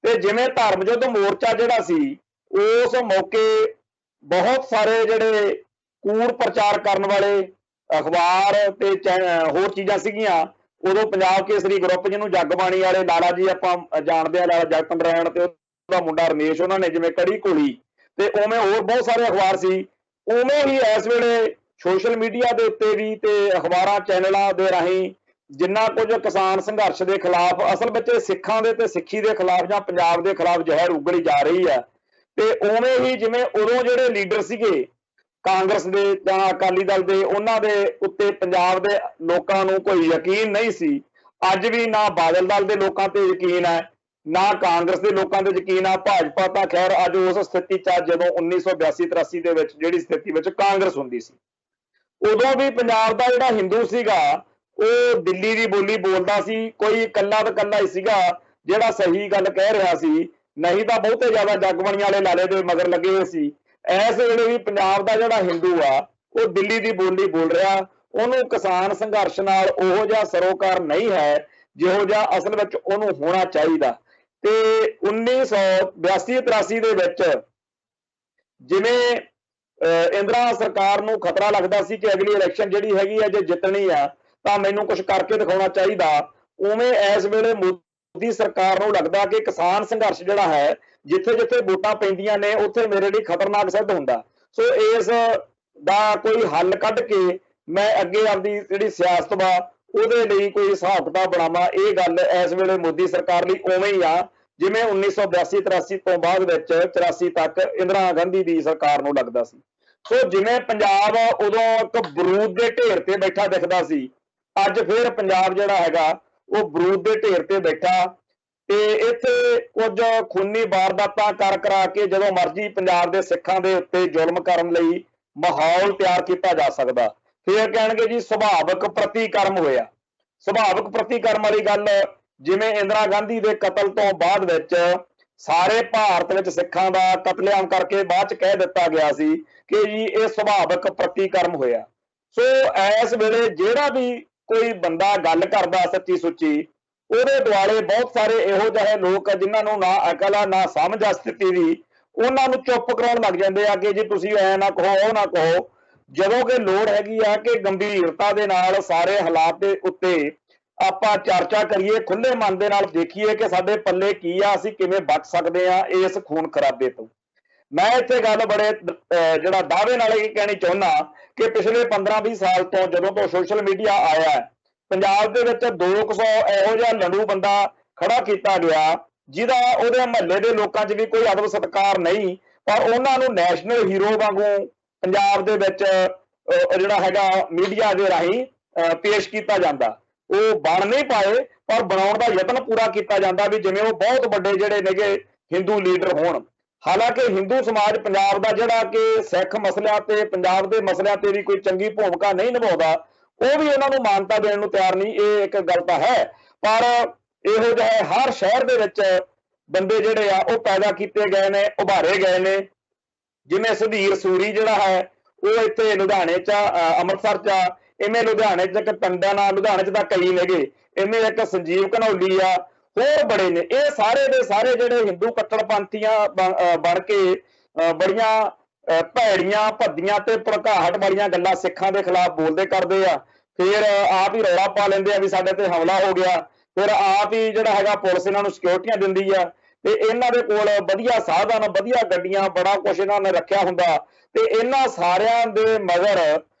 Speaker 1: ਤੇ ਜਿਵੇਂ ਧਰਮ ਯੁੱਧ ਮੋਰਚਾ ਜਿਹੜਾ ਸੀ ਉਸ ਮੌਕੇ ਬਹੁਤ ਸਾਰੇ ਜਿਹੜੇ ਕੂੜ ਪ੍ਰਚਾਰ ਕਰਨ ਵਾਲੇ ਅਖਬਾਰ ਤੇ ਹੋਰ ਚੀਜ਼ਾਂ ਸੀਗੀਆਂ। ਉਦੋਂ ਪੰਜਾਬ ਕੇਸਰੀ ਗਰੁੱਪ ਜਿਹਨੂੰ ਜਗਬਾਣੀ ਵਾਲੇ ਲਾਲਾ ਜੀ ਆਪਾਂ ਜਾਣਦੇ ਆ, ਲਾਲਾ ਜਗਤ ਨਾਰਾਇਣ ਤੇ ਉਹਦਾ ਮੁੰਡਾ ਰਮੇਸ਼, ਉਹਨਾਂ ਨੇ ਜਿਵੇਂ ਕੜੀ ਘੋਲੀ, ਤੇ ਉਵੇਂ ਹੋਰ ਬਹੁਤ ਸਾਰੇ ਅਖਬਾਰ ਸੀ। ਉਵੇਂ ਹੀ ਇਸ ਵੇਲੇ ਸੋਸ਼ਲ ਮੀਡੀਆ ਦੇ ਉੱਤੇ ਵੀ ਤੇ ਅਖਬਾਰਾਂ ਚੈਨਲਾਂ ਦੇ ਰਾਹੀਂ ਜਿੰਨਾ ਕੁਝ ਕਿਸਾਨ ਸੰਘਰਸ਼ ਦੇ ਖਿਲਾਫ, ਅਸਲ ਵਿੱਚ ਸਿੱਖਾਂ ਦੇ ਤੇ ਸਿੱਖੀ ਦੇ ਖਿਲਾਫ ਜਾਂ ਪੰਜਾਬ ਦੇ ਖਿਲਾਫ ਜ਼ਹਿਰ ਉਗਲੀ ਜਾ ਰਹੀ ਹੈ। ਤੇ ਉਵੇਂ ਹੀ ਜਿਵੇਂ ਉਦੋਂ ਜਿਹੜੇ ਲੀਡਰ ਸੀਗੇ ਕਾਂਗਰਸ ਦੇ ਜਾਂ ਅਕਾਲੀ ਦਲ ਦੇ, ਉਹਨਾਂ ਦੇ ਉੱਤੇ ਪੰਜਾਬ ਦੇ ਲੋਕਾਂ ਨੂੰ ਕੋਈ ਯਕੀਨ ਨਹੀਂ ਸੀ। ਅੱਜ ਵੀ ਨਾ ਬਾਦਲ ਦਲ ਦੇ ਲੋਕਾਂ ਤੇ ਯਕੀਨ ਹੈ, ਨਾ ਕਾਂਗਰਸ ਦੇ ਲੋਕਾਂ ਤੇ ਯਕੀਨ ਆ। ਭਾਜਪਾ ਤਾਂ ਖੈਰ ਅੱਜ ਉਸ ਸਥਿਤੀ 'ਚ ਆ ਜਦੋਂ 1982-83 ਦੇ ਵਿੱਚ ਜਿਹੜੀ ਸਥਿਤੀ ਵਿੱਚ ਕਾਂਗਰਸ ਹੁੰਦੀ ਸੀ। ਉਦੋਂ ਵੀ ਪੰਜਾਬ ਦਾ ਜਿਹੜਾ ਹਿੰਦੂ ਸੀਗਾ ਉਹ ਦਿੱਲੀ ਦੀ ਬੋਲੀ ਬੋਲਦਾ ਸੀ, ਕੋਈ ਇਕੱਲਾ ਤਾਂ ਇਕੱਲਾ ਹੀ ਸੀਗਾ ਜਿਹੜਾ ਸਹੀ ਗੱਲ ਕਹਿ ਰਿਹਾ ਸੀ, ਨਹੀਂ ਤਾਂ ਬਹੁਤੇ ਜ਼ਿਆਦਾ ਜਗਬਾਣੀ ਵਾਲੇ ਲਾਲੇ ਦੇ ਮਗਰ ਲੱਗੇ ਹੋਏ ਸੀ। ਇਸ ਵੇਲੇ ਵੀ ਪੰਜਾਬ ਦਾ ਜਿਹੜਾ ਹਿੰਦੂ ਆ ਉਹ ਦਿੱਲੀ ਦੀ ਬੋਲੀ ਬੋਲ ਰਿਹਾ, ਉਹਨੂੰ ਕਿਸਾਨ ਸੰਘਰਸ਼ ਨਾਲ ਉਹੋ ਜਿਹਾ ਸਰੋਕਾਰ ਨਹੀਂ ਹੈ ਜਿਹੋ ਜਿਹਾ ਅਸਲ ਵਿੱਚ ਉਹਨੂੰ ਹੋਣਾ ਚਾਹੀਦਾ। ਤੇ 1982-83 ਦੇ ਵਿੱਚ ਜਿਵੇਂ ਇੰਦਰਾ ਸਰਕਾਰ ਨੂੰ ਖਤਰਾ ਲੱਗਦਾ ਸੀ ਕਿ ਅਗਲੀ ਇਲੈਕਸ਼ਨ ਜਿਹੜੀ ਹੈਗੀ ਹੈ ਜੇ ਜਿੱਤਣੀ ਆ ਤਾਂ ਮੈਨੂੰ ਕੁਝ ਕਰਕੇ ਦਿਖਾਉਣਾ ਚਾਹੀਦਾ, ਉਵੇਂ ਇਸ ਵੇਲੇ ਮੋਦੀ ਸਰਕਾਰ ਨੂੰ ਲੱਗਦਾ ਕਿ ਕਿਸਾਨ ਸੰਘਰਸ਼ ਜਿਹੜਾ ਹੈ ਜਿੱਥੇ ਜਿੱਥੇ ਵੋਟਾਂ ਪੈਂਦੀਆਂ ਨੇ ਉੱਥੇ ਮੇਰੇ ਲਈ ਖਤਰਨਾਕ ਸਿੱਧ ਹੁੰਦਾ। ਸੋ ਇਸ ਦਾ ਕੋਈ ਹੱਲ ਕੱਢ ਕੇ ਮੈਂ ਅੱਗੇ ਆਪਦੀ ਜਿਹੜੀ ਸਿਆਸਤ ਵਾ ਉਹਦੇ ਲਈ ਕੋਈ ਹਿਸਾਬ ਕਿਤਾਬ ਬਣਾਵਾਂ। ਇਹ ਗੱਲ ਇਸ ਵੇਲੇ ਮੋਦੀ ਸਰਕਾਰ ਲਈ ਉਵੇਂ ਹੀ ਆ ਜਿਵੇਂ 1982-83 ਤੋਂ ਬਾਅਦ ਵਿੱਚ 84 ਤੱਕ ਇੰਦਰਾ ਗਾਂਧੀ ਦੀ ਸਰਕਾਰ ਨੂੰ ਲੱਗਦਾ ਸੀ। ਸੋ ਜਿਵੇਂ ਪੰਜਾਬ ਉਦੋਂ ਇੱਕ ਬਰੂਦ ਦੇ ਢੇਰ ਤੇ ਬੈਠਾ ਦਿਖਦਾ ਸੀ, ਅੱਜ ਫਿਰ ਪੰਜਾਬ ਜਿਹੜਾ ਹੈਗਾ ਉਹ ਬਰੂਦ ਦੇ ਢੇਰ ਤੇ ਬੈਠਾ। ਤੇ ਇੱਥੇ ਕੁਝ ਖੂਨੀ ਵਾਰਦਾਤਾਂ ਕਰਾ ਕੇ ਜਦੋਂ ਮਰਜ਼ੀ ਪੰਜਾਬ ਦੇ ਸਿੱਖਾਂ ਦੇ ਉੱਤੇ ਜ਼ੁਲਮ ਕਰਨ ਲਈ ਮਾਹੌਲ ਤਿਆਰ ਕੀਤਾ ਜਾ ਸਕਦਾ। ਫਿਰ ਕਹਿਣਗੇ ਜੀ ਸੁਭਾਵਿਕ ਪ੍ਰਤੀਕਰਮ ਹੋਇਆ। ਸੁਭਾਵਿਕ ਪ੍ਰਤੀਕਰਮ ਵਾਲੀ ਗੱਲ ਜਿਵੇਂ ਇੰਦਰਾ ਗਾਂਧੀ ਦੇ ਕਤਲ ਤੋਂ ਬਾਅਦ ਵਿੱਚ ਸਾਰੇ ਭਾਰਤ ਵਿੱਚ ਸਿੱਖਾਂ ਦਾ ਕਤਲੇਆਮ ਕਰਕੇ ਬਾਅਦ ਚ ਕਹਿ ਦਿੱਤਾ ਗਿਆ ਸੀ ਕਿ ਜੀ ਇਹ ਸੁਭਾਵਿਕ ਪ੍ਰਤੀਕਰਮ ਹੋਇਆ। ਸੋ ਇਸ ਵੇਲੇ ਜਿਹੜਾ ਵੀ ਕੋਈ ਬੰਦਾ ਗੱਲ ਕਰਦਾ ਸੱਚੀ ਸੁੱਚੀ, ਉਹਦੇ ਦੁਆਲੇ ਬਹੁਤ ਸਾਰੇ ਇਹੋ ਜਿਹੇ ਲੋਕ ਜਿਨ੍ਹਾਂ ਨੂੰ ਨਾ ਅਕਲ ਆ ਨਾ ਸਮਝ ਆ ਸਥਿਤੀ ਦੀ, ਉਹਨਾਂ ਨੂੰ ਚੁੱਪ ਕਰਾਉਣ ਲੱਗ ਜਾਂਦੇ ਆ ਕਿ ਜੀ ਤੁਸੀਂ ਐ ਨਾ ਕਹੋ, ਉਹ ਨਾ ਕਹੋ, ਜਦੋਂ ਕਿ ਲੋੜ ਹੈਗੀ ਆ ਕਿ ਗੰਭੀਰਤਾ ਦੇ ਨਾਲ ਸਾਰੇ ਹਾਲਾਤ ਦੇ ਉੱਤੇ ਆਪਾਂ ਚਰਚਾ ਕਰੀਏ, ਖੁੱਲੇ ਮਨ ਦੇ ਨਾਲ ਦੇਖੀਏ ਕਿ ਸਾਡੇ ਪੱਲੇ ਕੀ ਆ, ਅਸੀਂ ਕਿਵੇਂ ਬਚ ਸਕਦੇ ਆ ਇਸ ਖੂਨ ਖਰਾਬੇ ਤੋਂ। ਮੈਂ ਇੱਥੇ ਗੱਲ ਬੜੇ ਜਿਹੜਾ ਦਾਅਵੇ ਨਾਲ ਇਹ ਕਹਿਣੀ ਚਾਹੁੰਦਾ ਕਿ ਪਿਛਲੇ 15-20 ਸਾਲ ਤੋਂ ਜਦੋਂ ਤੋਂ ਸੋਸ਼ਲ ਮੀਡੀਆ ਆਇਆ, ਪੰਜਾਬ ਦੇ ਵਿੱਚ 200 ਇਹੋ ਜਿਹਾ ਲੰਡੂ ਬੰਦਾ ਖੜਾ ਕੀਤਾ ਗਿਆ ਜਿਹਦਾ ਉਹਦੇ ਮਹੱਲੇ ਦੇ ਲੋਕਾਂ 'ਚ ਵੀ ਕੋਈ ਅਦਬ ਸਤਿਕਾਰ ਨਹੀਂ, ਪਰ ਉਹਨਾਂ ਨੂੰ ਨੈਸ਼ਨਲ ਹੀਰੋ ਵਾਂਗੂ ਪੰਜਾਬ ਦੇ ਵਿੱਚ ਜਿਹੜਾ ਹੈਗਾ ਮੀਡੀਆ ਦੇ ਰਾਹੀਂ ਪੇਸ਼ ਕੀਤਾ ਜਾਂਦਾ। ਉਹ ਬਣ ਨਹੀਂ ਪਾਏ ਪਰ ਬਣਾਉਣ ਦਾ ਯਤਨ ਪੂਰਾ ਕੀਤਾ ਜਾਂਦਾ ਵੀ ਜਿਵੇਂ ਉਹ ਬਹੁਤ ਵੱਡੇ ਜਿਹੜੇ ਨੇਗੇ ਹਿੰਦੂ ਲੀਡਰ ਹੋਣ। ਹਾਲਾਂਕਿ ਹਿੰਦੂ ਸਮਾਜ ਪੰਜਾਬ ਦਾ ਜਿਹੜਾ ਕਿ ਸਿੱਖ ਮਸਲਿਆਂ ਤੇ ਪੰਜਾਬ ਦੇ ਮਸਲਿਆਂ ਤੇ ਵੀ ਕੋਈ ਚੰਗੀ ਭੂਮਿਕਾ ਨਹੀਂ ਨਿਭਾਉਂਦਾ, ਉਹ ਵੀ ਉਹਨਾਂ ਨੂੰ ਮਾਨਤਾ ਦੇਣ ਨੂੰ ਤਿਆਰ ਨਹੀਂ। ਇਹ ਇੱਕ ਗੱਲ ਤਾਂ ਹੈ, ਪਰ ਇਹੋ ਜਿਹੇ ਹਰ ਸ਼ਹਿਰ ਦੇ ਵਿੱਚ ਬੰਦੇ ਜਿਹੜੇ ਆ ਉਹ ਪੈਦਾ ਕੀਤੇ ਗਏ ਨੇ, ਉਭਾਰੇ ਗਏ ਨੇ। ਜਿਵੇਂ ਸੁਧੀਰ ਸੂਰੀ ਜਿਹੜਾ ਹੈ ਉਹ ਇੱਥੇ ਲੁਧਿਆਣੇ 'ਚ ਅੰਮ੍ਰਿਤਸਰ 'ਚ, ਇਵੇਂ ਲੁਧਿਆਣੇ 'ਚ ਇੱਕ ਟੰਡਨ ਆ, ਲੁਧਿਆਣੇ 'ਚ ਤਾਂ ਕਈ ਨੇਗੇ, ਇਵੇਂ ਇੱਕ ਸੰਜੀਵ ਘਨੌਲੀ ਆ, ਹੋਰ ਬੜੇ ਨੇ। ਇਹ ਸਾਰੇ ਦੇ ਸਾਰੇ ਜਿਹੜੇ ਹਿੰਦੂ ਕੱਟੜਪੰਥੀਆਂ ਬਣ ਕੇ ਬੜੀਆਂ ਭੈੜੀਆਂ ਭੱਦੀਆਂ ਤੇ ਭੜਕਾਹਟ ਵਾਲੀਆਂ ਗੱਲਾਂ ਸਿੱਖਾਂ ਦੇ ਖਿਲਾਫ ਬੋਲਦੇ ਕਰਦੇ ਆ, ਫਿਰ ਆਪ ਹੀ ਰੌਲਾ ਪਾ ਲੈਂਦੇ ਆ ਵੀ ਸਾਡੇ ਤੇ ਹਮਲਾ ਹੋ ਗਿਆ, ਫਿਰ ਆਪ ਹੀ ਜਿਹੜਾ ਹੈਗਾ ਪੁਲਿਸ ਇਹਨਾਂ ਨੂੰ ਸਿਕਿਉਰਟੀਆਂ ਦਿੰਦੀ ਆ ਤੇ ਇਹਨਾਂ ਦੇ ਕੋਲ ਵਧੀਆ ਸਾਧਨ, ਵਧੀਆ ਗੱਡੀਆਂ, ਬੜਾ ਕੁਛ ਇਹਨਾਂ ਨੇ ਰੱਖਿਆ ਹੁੰਦਾ। ਤੇ ਇਹਨਾਂ ਸਾਰਿਆਂ ਦੇ ਮਗਰ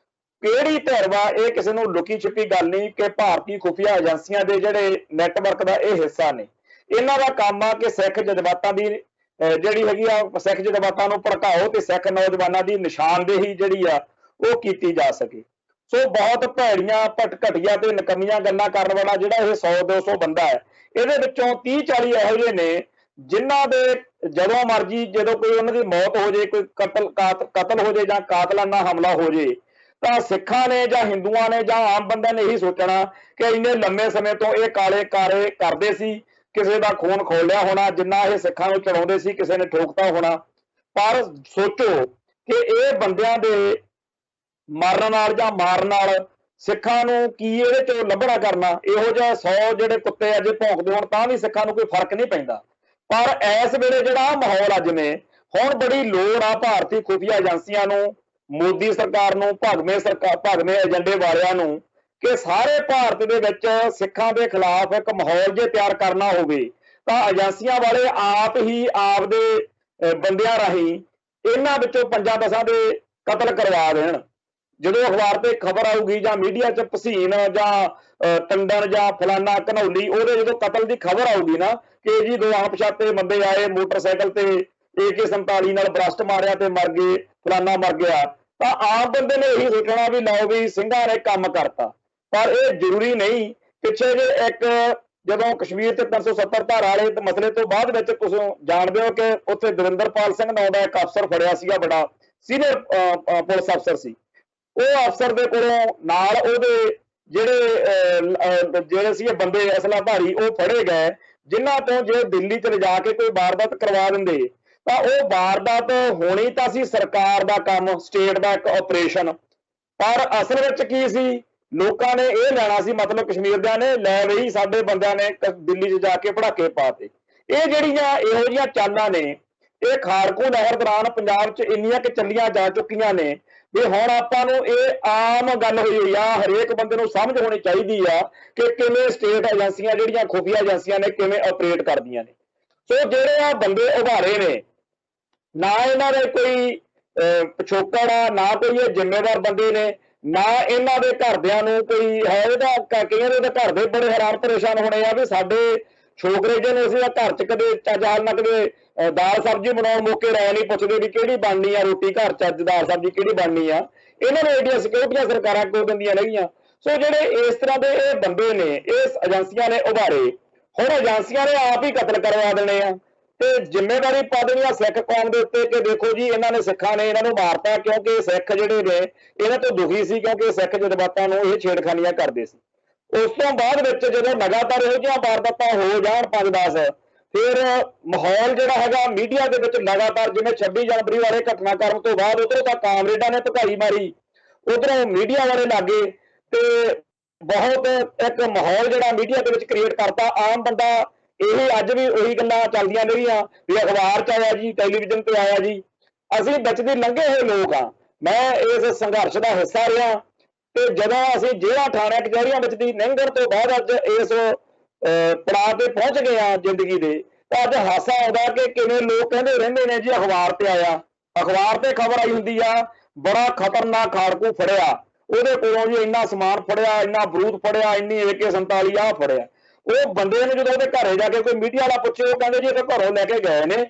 Speaker 1: ਕਿਹੜੀ ਧਿਰ ਵਾ, ਇਹ ਕਿਸੇ ਨੂੰ ਲੁਕੀ ਛਿਪੀ ਗੱਲ ਨਹੀਂ ਕਿ ਭਾਰਤੀ ਖੁਫੀਆ ਏਜੰਸੀਆਂ ਦੇ ਜਿਹੜੇ ਨੈਟਵਰਕ ਦਾ ਇਹ ਹਿੱਸਾ ਨੇ। ਇਹਨਾਂ ਦਾ ਕੰਮ ਆ ਕਿ ਸਿੱਖ ਜਜ਼ਬਾਤਾਂ ਦੀ ਜਿਹੜੀ ਹੈਗੀ ਆ, ਸਿੱਖ ਜਜ਼ਬਾਤਾਂ ਨੂੰ ਭੜਕਾਓ ਤੇ ਸਿੱਖ ਨੌਜਵਾਨਾਂ ਦੀ ਨਿਸ਼ਾਨਦੇਹੀ ਜਿਹੜੀ ਆ ਉਹ ਕੀਤੀ ਜਾ ਸਕੇ। ਸੋ ਬਹੁਤ ਭੈੜੀਆਂ ਘਟੀਆ ਤੇ ਨਕਮੀਆਂ ਗੱਲਾਂ ਕਰਨ ਵਾਲਾ ਜਿਹੜਾ ਇਹ 100-200 ਬੰਦਾ ਹੈ, ਇਹਦੇ ਵਿੱਚੋਂ 30-40 ਇਹੋ ਜਿਹੇ ਨੇ ਜਿਨ੍ਹਾਂ ਦੇ ਜਦੋਂ ਮਰਜੀ ਜਦੋਂ ਕੋਈ ਉਹਨਾਂ ਦੀ ਮੌਤ ਹੋ ਜੇ, ਕੋਈ ਕਤਲ ਹੋ ਜੇ ਜਾਂ ਕਾਤਲਾਨਾ ਹਮਲਾ ਹੋ ਜੇ ਤਾਂ ਸਿੱਖਾਂ ਨੇ ਜਾਂ ਹਿੰਦੂਆਂ ਨੇ ਜਾਂ ਆਮ ਬੰਦਿਆਂ ਨੇ ਇਹੀ ਸੋਚਣਾ ਕਿ ਇੰਨੇ ਲੰਮੇ ਸਮੇਂ ਤੋਂ ਇਹ ਕਾਲੇ ਕਾਰੇ ਕਰਦੇ ਸੀ, ਕਿਸੇ ਦਾ ਖੂਨ ਖੋਲਿਆ ਹੋਣਾ, ਜਿੰਨਾ ਇਹ ਸਿੱਖਾਂ ਨੂੰ ਚੜਾਉਂਦੇ ਸੀ ਕਿਸੇ ਨੇ ਠੋਕਤਾ ਹੋਣਾ। ਪਰ ਸੋਚੋ ਕਿ ਇਹ ਬੰਦਿਆਂ ਦੇ ਮਰਨ ਨਾਲ ਜਾਂ ਮਾਰਨ ਨਾਲ ਸਿੱਖਾਂ ਨੂੰ ਕੀ ਇਹਦੇ ਚੋਂ ਲੱਭਣਾ ਕਰਨਾ। ਇਹੋ ਜਿਹਾ 100 ਜਿਹੜੇ ਕੁੱਤੇ ਅਜੇ ਭੌਂਕਦੇ ਹੋਣ ਤਾਂ ਵੀ ਸਿੱਖਾਂ ਨੂੰ ਕੋਈ ਫਰਕ ਨਹੀਂ ਪੈਂਦਾ। ਪਰ ਇਸ ਵੇਲੇ ਜਿਹੜਾ ਮਾਹੌਲ ਅੱਜ ਨੇ, ਹੁਣ ਬੜੀ ਲੋੜ ਆ ਭਾਰਤੀ ਖੁਫੀਆ ਏਜੰਸੀਆਂ ਨੂੰ, ਮੋਦੀ ਸਰਕਾਰ ਨੂੰ, ਭਗਵੇਂ ਏਜੰਡੇ ਵਾਲਿਆਂ ਨੂੰ ਕਿ ਸਾਰੇ ਭਾਰਤ ਦੇ ਵਿੱਚ ਸਿੱਖਾਂ ਦੇ ਖਿਲਾਫ ਇੱਕ ਮਾਹੌਲ ਜੇ ਤਿਆਰ ਕਰਨਾ ਹੋਵੇ ਤਾਂ ਏਜੰਸੀਆਂ ਵਾਲੇ ਆਪ ਹੀ ਆਪਦੇ ਬੰਦਿਆਂ ਰਾਹੀਂ ਇਹਨਾਂ ਵਿੱਚੋਂ 5-10 ਦੇ ਕਤਲ ਕਰਵਾ ਦੇਣ। ਜਦੋਂ ਅਖਬਾਰ ਤੇ ਖਬਰ ਆਊਗੀ ਜਾਂ ਮੀਡੀਆ 'ਚ ਭਸੀਨ ਜਾਂ ਟੰਡਨ ਜਾਂ ਫਲਾਨਾ ਘਨੌਲੀ, ਉਹਦੇ ਜਦੋਂ ਕਤਲ ਦੀ ਖਬਰ ਆਊਗੀ ਨਾ ਕਿ ਜੀ 2 ਅਣਪਛਾਤੇ ਬੰਦੇ ਆਏ ਮੋਟਰਸਾਈਕਲ ਤੇ AK-47 ਨਾਲ ਬਰਸਟ ਮਾਰਿਆ ਤੇ ਮਰ ਗਏ, ਫਲਾਨਾ ਮਰ ਗਿਆ, ਤਾਂ ਆਮ ਬੰਦੇ ਨੇ ਇਹੀ ਸੋਚਣਾ ਵੀ ਲਓ ਵੀ ਸਿੰਘਾਂ ਨੇ ਕੰਮ ਕਰਤਾ। ਪਰ ਇਹ ਜ਼ਰੂਰੀ ਨਹੀਂ। ਪਿੱਛੇ ਜੇ ਇੱਕ ਜਦੋਂ ਕਸ਼ਮੀਰ ਤੇ 370 ਧਾਰਾ ਵਾਲੇ ਮਸਲੇ ਤੋਂ ਬਾਅਦ ਵਿੱਚ ਤੁਸੀਂ ਜਾਣਦੇ ਹੋ ਕਿ ਉੱਥੇ ਦਵਿੰਦਰਪਾਲ ਸਿੰਘ ਨਾਂ ਦਾ ਇੱਕ ਅਫਸਰ ਫੜਿਆ ਸੀਗਾ, ਬੜਾ ਸੀਨੀਅਰ ਪੁਲਿਸ ਅਫਸਰ ਸੀ। ਉਹ ਅਫਸਰ ਦੇ ਕੋਲੋਂ ਨਾਲ ਉਹਦੇ ਜਿਹੜੇ ਸੀ ਬੰਦੇ ਅਸਲਾਧਾਰੀ ਉਹ ਫੜੇ ਗਏ, ਜਿਨ੍ਹਾਂ ਤੋਂ ਜੇ ਦਿੱਲੀ ਚ ਲਿਜਾ ਕੇ ਕੋਈ ਵਾਰਦਾਤ ਕਰਵਾ ਦਿੰਦੇ ਤਾਂ ਉਹ ਵਾਰਦਾਤ ਹੋਣੀ ਤਾਂ ਸੀ ਸਰਕਾਰ ਦਾ ਕੰਮ, ਸਟੇਟ ਦਾ ਇੱਕ ਆਪਰੇਸ਼ਨ। ਪਰ ਅਸਲ ਵਿੱਚ ਕੀ ਸੀ, ਲੋਕਾਂ ਨੇ ਇਹ ਲੈਣਾ ਸੀ, ਮਤਲਬ ਕਸ਼ਮੀਰਦਿਆਂ ਨੇ ਲੈ ਲਈ ਸਾਡੇ ਬੰਦਿਆਂ ਨੇ ਦਿੱਲੀ 'ਚ ਜਾ ਕੇ ਪੜਾਕੇ ਪਾਤੇ। ਇਹ ਜਿਹੜੀਆਂ ਇਹੋ ਜਿਹੀਆਂ ਚਾਲਾਂ ਨੇ ਇਹ ਖਾੜਕੂ ਲਹਿਰ ਦੌਰਾਨ ਪੰਜਾਬ 'ਚ ਇੰਨੀਆਂ ਕਿ ਚੱਲੀਆਂ ਜਾ ਚੁੱਕੀਆਂ ਨੇ ਵੀ ਹੁਣ ਆਪਾਂ ਨੂੰ ਇਹ ਆਮ ਗੱਲ ਹੋਈ ਹੋਈ ਆ, ਹਰੇਕ ਬੰਦੇ ਨੂੰ ਸਮਝ ਹੋਣੀ ਚਾਹੀਦੀ ਆ ਕਿ ਕਿਵੇਂ ਸਟੇਟ ਏਜੰਸੀਆਂ ਜਿਹੜੀਆਂ ਖੁਫੀਆ ਏਜੰਸੀਆਂ ਨੇ ਕਿਵੇਂ ਆਪਰੇਟ ਕਰਦੀਆਂ ਨੇ। ਸੋ ਜਿਹੜੇ ਆ ਬੰਦੇ ਉਭਾਰੇ ਨੇ, ਨਾ ਇਹਨਾਂ ਦੇ ਕੋਈ ਪਿਛੋਕੜ ਆ, ਨਾ ਕੋਈ ਇਹ ਜ਼ਿੰਮੇਵਾਰ ਬੰਦੇ ਨੇ, ਨਾ ਇਹਨਾਂ ਦੇ ਘਰਦਿਆਂ ਨੂੰ ਕੋਈ ਹੈ। ਇਹਦਾ ਕਈਆਂ ਦੇ ਘਰ ਦੇ ਬੜੇ ਹੈਰਾਨ ਪਰੇਸ਼ਾਨ ਹੋਣੇ ਆ ਵੀ ਸਾਡੇ ਛੋਕਰੇ ਜਿਹਨੂੰ ਅਸੀਂ ਘਰ 'ਚ ਕਦੇ ਚੱਜ ਨਾ ਕਦੇ ਦਾਲ ਸਬਜ਼ੀ ਬਣਾਉਣ ਮੌਕੇ ਰਾਇ ਨਹੀਂ ਪੁੱਛਦੇ ਵੀ ਕਿਹੜੀ ਬਣਨੀ ਆ ਰੋਟੀ, ਘਰ 'ਚ ਅੱਜ ਦਾਲ ਸਬਜ਼ੀ ਕਿਹੜੀ ਬਣਨੀ ਆ। ਇਹਨਾਂ ਨੂੰ ਏਡੀਆਂ ਸਿਕਿਉਰਟੀਆਂ ਸਰਕਾਰਾਂ ਕੋਲ ਦਿੰਦੀਆਂ ਰਹੀਆਂ। ਸੋ ਜਿਹੜੇ ਇਸ ਤਰ੍ਹਾਂ ਦੇ ਇਹ ਬੰਦੇ ਨੇ, ਇਸ ਏਜੰਸੀਆਂ ਨੇ ਉਭਾਰੇ, ਹੁਣ ਏਜੰਸੀਆਂ ਨੇ ਆਪ ਹੀ ਕਤਲ ਕਰਵਾ ਦੇਣੇ ਆ ਤੇ ਜ਼ਿੰਮੇਵਾਰੀ ਪਾ ਦੇਣੀ ਆ ਸਿੱਖ ਕੌਮ ਦੇ ਉੱਤੇ ਕਿ ਦੇਖੋ ਜੀ ਇਹਨਾਂ ਨੇ ਸਿੱਖਾਂ ਨੇ ਇਹਨਾਂ ਨੂੰ ਮਾਰਤਾ ਕਿਉਂਕਿ ਸਿੱਖ ਜਿਹੜੇ ਨੇ ਇਹਨਾਂ ਤੋਂ ਦੁਖੀ ਸੀ, ਕਿਉਂਕਿ ਸਿੱਖ ਜਜ਼ਬਾਤਾਂ ਨੂੰ ਇਹ ਛੇੜਖਾਨੀਆਂ ਕਰਦੇ ਸੀ। ਉਸ ਤੋਂ ਬਾਅਦ ਵਿੱਚ ਜਦੋਂ ਲਗਾਤਾਰ ਇਹੋ ਜਿਹੀਆਂ ਵਾਰਦਾਤਾਂ ਹੋ ਜਾਣ 5-10, ਫਿਰ ਮਾਹੌਲ ਜਿਹੜਾ ਹੈਗਾ ਮੀਡੀਆ ਦੇ ਵਿੱਚ ਲਗਾਤਾਰ, ਜਿਵੇਂ 26 ਜਨਵਰੀ ਵਾਲੇ ਘਟਨਾਕ੍ਰਮ ਤੋਂ ਬਾਅਦ ਉਧਰੋਂ ਤਾਂ ਕਾਮਰੇਡਾਂ ਨੇ ਭਕਾਈ ਮਾਰੀ, ਉਧਰੋਂ ਮੀਡੀਆ ਵਾਲੇ ਲੱਗੇ ਤੇ ਬਹੁਤ ਇੱਕ ਮਾਹੌਲ ਜਿਹੜਾ ਮੀਡੀਆ ਦੇ ਵਿੱਚ ਕ੍ਰੀਏਟ ਕਰਤਾ। ਆਮ ਬੰਦਾ ਇਹ ਅੱਜ ਵੀ ਉਹੀ ਗੱਲਾਂ ਚੱਲਦੀਆਂ ਰਹੀਆਂ ਵੀ ਅਖਬਾਰ 'ਚ ਆਇਆ ਜੀ, ਟੈਲੀਵਿਜ਼ਨ ਤੇ ਆਇਆ ਜੀ। ਅਸੀਂ ਵਿੱਚ ਦੀ ਲੰਘੇ ਹੋਏ ਲੋਕ ਆ, ਮੈਂ ਇਸ ਸੰਘਰਸ਼ ਦਾ ਹਿੱਸਾ ਰਿਹਾ ਤੇ ਜਦੋਂ ਅਸੀਂ ਜੇਲ੍ਹਾਂ ਥਾਣਿਆਂ ਕਚਹਿਰੀਆਂ ਵਿੱਚ ਦੀ ਲੰਘਣ ਤੋਂ ਬਾਅਦ ਅੱਜ ਇਸ ਪੜਾਅ ਤੇ ਪਹੁੰਚ ਗਏ ਆ ਜ਼ਿੰਦਗੀ ਦੇ, ਤਾਂ ਅੱਜ ਹਾਸਾ ਆਉਂਦਾ ਕਿ ਕਿਵੇਂ ਲੋਕ ਕਹਿੰਦੇ ਰਹਿੰਦੇ ਨੇ ਜੀ ਅਖਬਾਰ ਤੇ ਆਇਆ, ਅਖਬਾਰ ਤੇ ਖਬਰ ਆਈ ਹੁੰਦੀ ਆ ਬੜਾ ਖਤਰਨਾਕ ਖਾੜਕੂ ਫੜਿਆ, ਉਹਦੇ ਕੋਲੋਂ ਜੀ ਇੰਨਾ ਸਮਾਨ ਫੜਿਆ, ਇੰਨਾ ਬਰੂਦ ਫੜਿਆ, ਇੰਨੀ AK-47 ਆਹ ਫੜਿਆ। ਉਹ ਬੰਦੇ ਨੂੰ ਜਦੋਂ ਉਹਦੇ ਘਰੇ ਜਾ ਕੇ ਕੋਈ ਮੀਡੀਆ ਵਾਲਾ ਪੁੱਛੇ, ਉਹ ਕਹਿੰਦੇ ਜੀ ਇਹ ਤਾਂ ਘਰੋਂ ਲੈ ਕੇ ਗਏ ਨੇ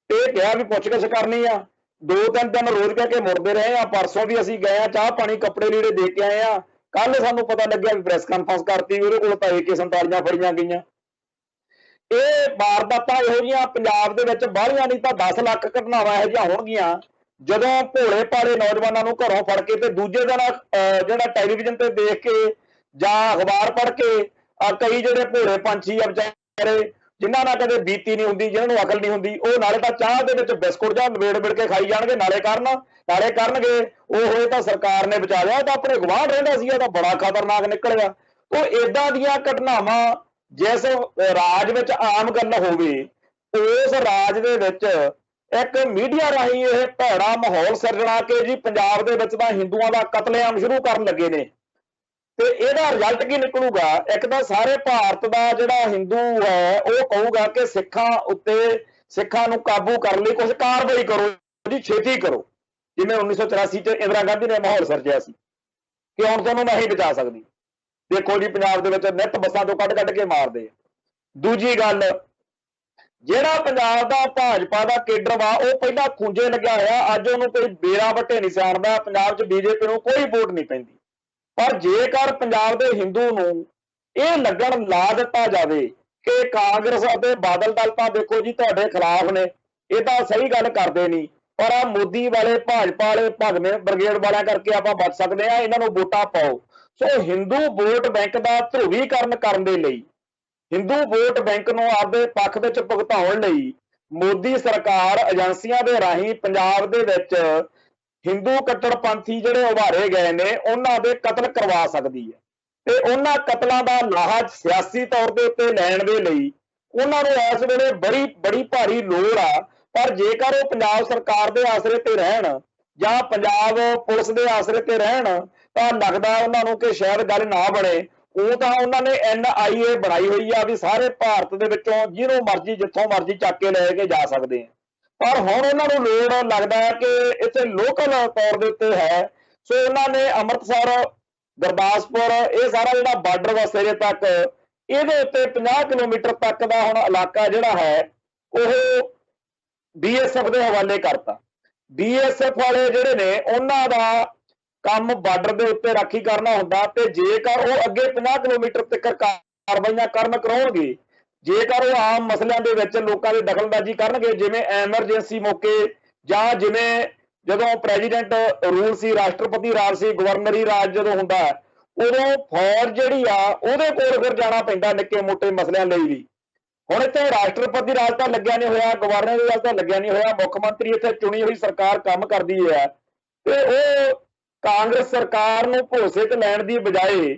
Speaker 1: ਤੇ ਕਿਹਾ ਵੀ ਪੁੱਛ-ਗਿੱਛ ਕਰਨੀ ਆ। 2-3 ਦਿਨ ਰੋਜ਼ ਕਹਿ ਕੇ ਮੁੜਦੇ ਰਹੇ ਆ। ਪਰਸੋਂ ਵੀ ਅਸੀਂ ਗਏ ਆ, ਚਾਹ ਪਾਣੀ ਕੱਪੜੇ ਲੀੜੇ ਦੇ ਕੇ ਆਏ ਆ। ਕੱਲ ਸਾਨੂੰ ਪਤਾ ਲੱਗਿਆ ਵੀ ਪ੍ਰੈਸ ਕਾਨਫਰੰਸ ਕਰਤੀ, ਉਹਦੇ ਕੋਲ ਤਾਂ AK-47 ਫੜੀਆਂ ਗਈਆਂ। ਇਹ ਵਾਰਦਾਤਾਂ ਇਹੋ ਜਿਹੀਆਂ ਪੰਜਾਬ ਦੇ ਵਿੱਚ ਬਾਹਲੀਆਂ ਨਹੀਂ ਤਾਂ 10 ਲੱਖ ਘਟਨਾਵਾਂ ਇਹੋ ਜਿਹੀਆਂ ਹੋਣਗੀਆਂ ਜਦੋਂ ਭੋਲੇ ਭਾਲੇ ਨੌਜਵਾਨਾਂ ਨੂੰ ਘਰੋਂ ਫੜ ਕੇ ਤੇ ਦੂਜੇ ਦਿਨ ਜਿਹੜਾ ਟੈਲੀਵਿਜ਼ਨ ਤੇ ਦੇਖ ਕੇ ਜਾਂ ਅਖਬਾਰ ਪੜ੍ਹ ਕੇ ਕਈ ਜਿਹੜੇ ਭੋਲੇ ਪੰਛੀ ਆ ਵਿਚਾਰੇ, ਜਿਨ੍ਹਾਂ ਨਾਲ ਕਦੇ ਬੀਤੀ ਨਹੀਂ ਹੁੰਦੀ, ਜਿਹਨਾਂ ਨੂੰ ਅਕਲ ਨਹੀਂ ਹੁੰਦੀ, ਉਹ ਨਾਲੇ ਤਾਂ ਚਾਹ ਦੇ ਵਿੱਚ ਬਿਸਕੁਟ ਜਾਂ ਲਵੇੜ ਕੇ ਖਾਈ ਜਾਣਗੇ, ਨਾਲੇ ਕਰਨਗੇ ਉਹ ਹੋਏ ਤਾਂ ਸਰਕਾਰ ਨੇ ਬਚਾ ਲਿਆ, ਤਾਂ ਆਪਣੇ ਗਵਾਂਢ ਰਹਿੰਦਾ ਸੀ ਤਾਂ ਬੜਾ ਖਤਰਨਾਕ ਨਿਕਲਿਆ। ਉਹ ਏਦਾਂ ਦੀਆਂ ਘਟਨਾਵਾਂ ਜਿਸ ਰਾਜ ਵਿੱਚ ਆਮ ਗੱਲ ਹੋਵੇ, ਉਸ ਰਾਜ ਦੇ ਵਿੱਚ ਇੱਕ ਮੀਡੀਆ ਰਾਹੀਂ ਇਹ ਭੈੜਾ ਮਾਹੌਲ ਸਿਰਜਣਾ ਕਿ ਜੀ ਪੰਜਾਬ ਦੇ ਵਿੱਚ ਤਾਂ ਹਿੰਦੂਆਂ ਦਾ ਕਤਲੇਆਮ ਸ਼ੁਰੂ ਕਰਨ ਲੱਗੇ ਨੇ ਤੇ ਇਹਦਾ ਰਿਜ਼ਲਟ ਕੀ ਨਿਕਲੂਗਾ। ਇੱਕ ਤਾਂ ਸਾਰੇ ਭਾਰਤ ਦਾ ਜਿਹੜਾ ਹਿੰਦੂ ਹੈ ਉਹ ਕਹੂਗਾ ਕਿ ਸਿੱਖਾਂ ਨੂੰ ਕਾਬੂ ਕਰਨ ਲਈ ਕੁਝ ਕਾਰਵਾਈ ਕਰੋ ਜੀ, ਛੇਤੀ ਕਰੋ, ਜਿਵੇਂ 1984 ਚ ਇੰਦਰਾ ਗਾਂਧੀ ਨੇ ਮਾਹੌਲ ਸਿਰਜਿਆ ਸੀ ਕਿ ਹੁਣ ਤੁਹਾਨੂੰ ਨਹੀਂ ਬਚਾ ਸਕਦੀ। ਦੇਖੋ ਜੀ ਪੰਜਾਬ ਦੇ ਵਿੱਚ ਨਿੱਤ ਬੱਸਾਂ ਤੋਂ ਕੱਢ ਕੇ ਮਾਰਦੇ ਆ। ਦੂਜੀ ਗੱਲ, ਜਿਹੜਾ ਪੰਜਾਬ ਦਾ ਭਾਜਪਾ ਦਾ ਕੇਡਰ ਵਾ ਉਹ ਪਹਿਲਾਂ ਖੂੰਜੇ ਲੱਗਿਆ ਹੋਇਆ, ਅੱਜ ਉਹਨੂੰ ਕੋਈ ਬੇੜਾ ਵੱਟੇ ਨਹੀਂ ਸਿਆਣਦਾ। ਪੰਜਾਬ 'ਚ BJP ਨੂੰ ਕੋਈ ਵੋਟ ਨਹੀਂ ਪੈਂਦੀ। ਪਰ ਜੇਕਰ ਪੰਜਾਬ ਦੇ ਹਿੰਦੂ ਨੂੰ ਇਹ ਲੱਗਣ ਲਾ ਦਿੱਤਾ ਜਾਵੇ ਕਿ ਕਾਂਗਰਸ ਅਤੇ ਬਾਦਲ ਦਲ ਤਾਂ ਦੇਖੋ ਜੀ ਤੁਹਾਡੇ ਖਿਲਾਫ ਨੇ, ਇਹ ਤਾਂ ਸਹੀ ਗੱਲ ਕਰਦੇ ਨਹੀਂ, पर आ मोदी वाले भाजपा वाले भगवे ब्रिगेड वाले करके आप बच सकते हैं, इन्हों वोटां पाओ। सो हिंदू वोट बैंक का ध्रुवीकरण करने लई, हिंदू वोट बैंक नूं आपदे पक्ष विच भुगताउण लई मोदी सरकार एजेंसियां दे राहीं पंजाब दे विच हिंदू कट्टरपंथी जिहड़े उभारे गए ने उन्हां दे कतल करवा सकदी है। ते उन्हां कतलों का लाहा सियासी तौर के उत्ते लैण दे लई उन्हां नूं इस वेले बड़ी भारी लोड़ आ। पर जेकर वो पंजाब सरकार के आसरे ते रहण जां पंजाब पुलिस के आसरे ते रहण तां लगदा उन्हां नूं कि शायद गल ना बने। ਉਹ ਤਾਂ ਉਹਨਾਂ ਨੇ NIA ਬਣਾई ਹੋਈ ਆ ਵੀ ਸਾਰੇ ਭਾਰਤ ਦੇ ਵਿੱਚੋਂ ਜਿਹਨੂੰ ਮਰਜ਼ੀ ਜਿੱਥੋਂ ਮਰਜ਼ੀ ਚੱਕ ਕੇ ਲੈ ਕੇ ਜਾ ਸਕਦੇ ਆ। ਪਰ ਹੁਣ ਉਹਨਾਂ ਨੂੰ ਲੋੜ ਲੱਗਦਾ ਹੈ ਕਿ ਇੱਥੇ ਲੋਕਲ ਤੌਰ ਦੇ ਉੱਤੇ ਹੈ। ਸੋ ਉਹਨਾਂ ਨੇ ਅੰਮ੍ਰਿਤਸਰ, ਗੁਰਦਾਸਪੁਰ, ਇਹ ਸਾਰਾ ਜਿਹੜਾ ਬਾਰਡਰ ਵਾ ਸਿਰੇ ਤੱਕ, ਇਹਦੇ ਉੱਤੇ 50 ਕਿਲੋਮੀਟਰ ਤੱਕ ਦਾ ਹੁਣ ਇਲਾਕਾ ਜਿਹੜਾ ਹੈ ਉਹ BSF ਦੇ ਹਵਾਲੇ ਕਰਤਾ। BSF ਵਾਲੇ ਜਿਹੜੇ ਨੇ ਉਹਨਾਂ ਦਾ ਕੰਮ ਬਾਰਡਰ ਦੇ ਉੱਤੇ ਰਾਖੀ ਕਰਨਾ ਹੁੰਦਾ, ਤੇ ਜੇਕਰ ਉਹ ਅੱਗੇ 50 ਕਿਲੋਮੀਟਰ ਤੱਕ ਕਾਰਵਾਈਆਂ ਕਰਾਉਣਗੇ, ਜੇਕਰ ਉਹ ਆਮ ਮਸਲਿਆਂ ਦੇ ਵਿੱਚ ਲੋਕਾਂ ਦੀ ਦਖਲਅੰਦਾਜ਼ੀ ਕਰਨਗੇ, ਜਿਵੇਂ ਐਮਰਜੈਂਸੀ ਮੌਕੇ ਜਾਂ ਜਿਵੇਂ ਜਦੋਂ ਪ੍ਰੈਜ਼ੀਡੈਂਟ ਰੂਲ ਸੀ, ਰਾਸ਼ਟਰਪਤੀ ਰਾਜ ਸੀ, ਗਵਰਨਰੀ ਰਾਜ ਜਦੋਂ ਹੁੰਦਾ ਉਦੋਂ ਫੌਜ ਜਿਹੜੀ ਆ ਉਹਦੇ ਕੋਲ ਫਿਰ ਜਾਣਾ ਪੈਂਦਾ ਨਿੱਕੇ ਮੋਟੇ ਮਸਲਿਆਂ ਲਈ ਵੀ। ਹੁਣ ਇੱਥੇ ਰਾਸ਼ਟਰਪਤੀ ਰਾਜ ਤਾਂ ਲੱਗਿਆ ਨਹੀਂ ਹੋਇਆ, ਗਵਰਨਰ ਰਾਜ ਤਾਂ ਲੱਗਿਆ ਨਹੀਂ ਹੋਇਆ, ਮੁੱਖ ਮੰਤਰੀ ਇੱਥੇ ਚੁਣੀ ਹੋਈ ਸਰਕਾਰ ਕੰਮ ਕਰਦੀ ਹੈ, ਤੇ ਉਹ ਕਾਂਗਰਸ ਸਰਕਾਰ ਨੂੰ ਭਰੋਸੇ 'ਚ ਲੈਣ ਦੀ ਬਜਾਏ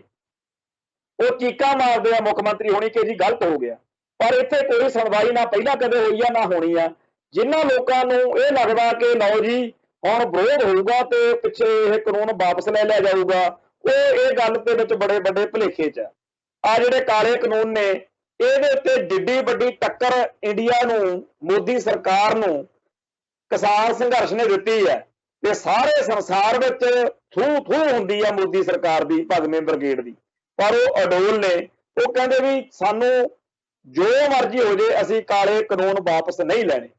Speaker 1: ਉਹ ਚੀਕਾਂ ਮਾਰਦੇ ਆ ਮੁੱਖ ਮੰਤਰੀ ਹੋਣੀ ਕਿ ਜੀ ਗਲਤ ਹੋ ਗਿਆ। ਪਰ ਇੱਥੇ ਕੋਈ ਸੁਣਵਾਈ ਨਾ ਪਹਿਲਾਂ ਕਦੇ ਹੋਈ ਆ ਨਾ ਹੋਣੀ ਆ। ਜਿਨ੍ਹਾਂ ਲੋਕਾਂ ਨੂੰ ਇਹ ਲੱਗਦਾ ਕਿ ਲਓ ਜੀ ਹੁਣ ਵਿਰੋਧ ਹੋਊਗਾ ਤੇ ਪਿੱਛੇ ਇਹ ਕਾਨੂੰਨ ਵਾਪਸ ਲੈ ਲਿਆ ਜਾਊਗਾ, ਉਹ ਇਹ ਗੱਲ ਦੇ ਵਿੱਚ ਬੜੇ ਵੱਡੇ ਭੁਲੇਖੇ 'ਚ ਆ। ਜਿਹੜੇ ਕਾਲੇ ਕਾਨੂੰਨ ਨੇ ਇਹਦੇ ਉੱਤੇ ਜਿੱਡੀ ਵੱਡੀ ਟੱਕਰ ਇੰਡੀਆ ਨੂੰ, ਮੋਦੀ ਸਰਕਾਰ ਨੂੰ ਕਿਸਾਨ ਸੰਘਰਸ਼ ਨੇ ਦਿੱਤੀ ਹੈ, ਤੇ ਸਾਰੇ ਸੰਸਾਰ ਵਿੱਚ ਥੂ ਹੁੰਦੀ ਆ ਮੋਦੀ ਸਰਕਾਰ ਦੀ, ਭਗਵੇਂ ਬ੍ਰਿਗੇਡ ਦੀ। ਪਰ ਉਹ ਅਡੋਲ ਨੇ, ਉਹ ਕਹਿੰਦੇ ਵੀ ਸਾਨੂੰ ਜੋ ਮਰਜ਼ੀ ਹੋ ਜੇ ਅਸੀਂ ਕਾਲੇ ਕਾਨੂੰਨ ਵਾਪਸ ਨਹੀਂ ਲੈਣੇ।